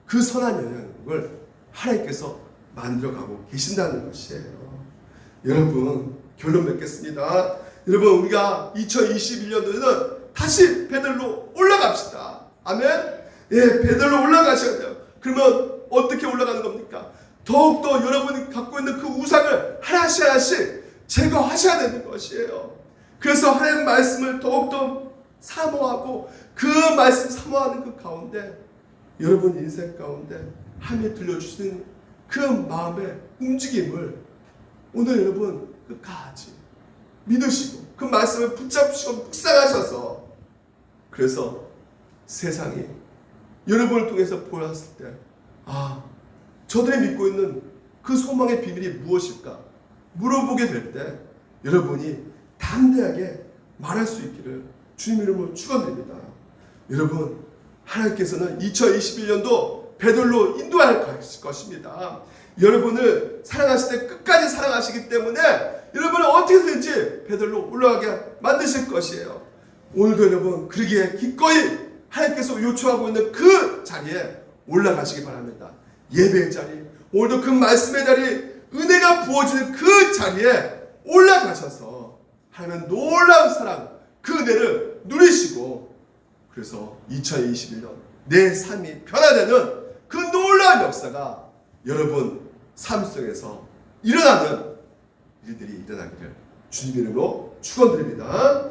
그 선한 영향력을 하나님께서 만들어가고 계신다는 것이에요. 여러분, 결론 맺겠습니다. 여러분, 우리가 2021년도에는 다시 베들로 올라갑시다. 아멘. 예, 베들로 올라가셔야 돼요. 그러면 어떻게 올라가는 겁니까? 더욱더 여러분이 갖고 있는 그 우상을 하나씩 하나씩 제거하셔야 되는 것이에요. 그래서 하나님의 말씀을 더욱더 사모하고 그 말씀 사모하는 그 가운데 여러분 인생 가운데 하나님이 들려주시는 그 마음의 움직임을 오늘 여러분 끝까지 믿으시고 그 말씀을 붙잡으시고 묵상하셔서, 그래서 세상이 여러분을 통해서 보였을 때, 아, 저들이 믿고 있는 그 소망의 비밀이 무엇일까 물어보게 될 때 여러분이 담대하게 말할 수 있기를 주님 이름으로 축원드립니다. 여러분, 하나님께서는 2021년도 베들로 인도할 것입니다. 여러분을 사랑하실 때 끝까지 사랑하시기 때문에 여러분을 어떻게든지 베들로 올라가게 만드실 것이에요. 오늘도 여러분 그러기에 기꺼이 하나님께서 요청하고 있는 그 자리에 올라가시기 바랍니다. 예배의 자리, 오늘도 그 말씀의 자리, 은혜가 부어지는 그 자리에 올라가셔서 하나님의 놀라운 사랑, 그 은혜를 누리시고, 그래서 2021년 내 삶이 변화되는 그 놀라운 역사가 여러분 삶 속에서 일어나는 일들이 일어나기를 주님 이름으로 축원드립니다.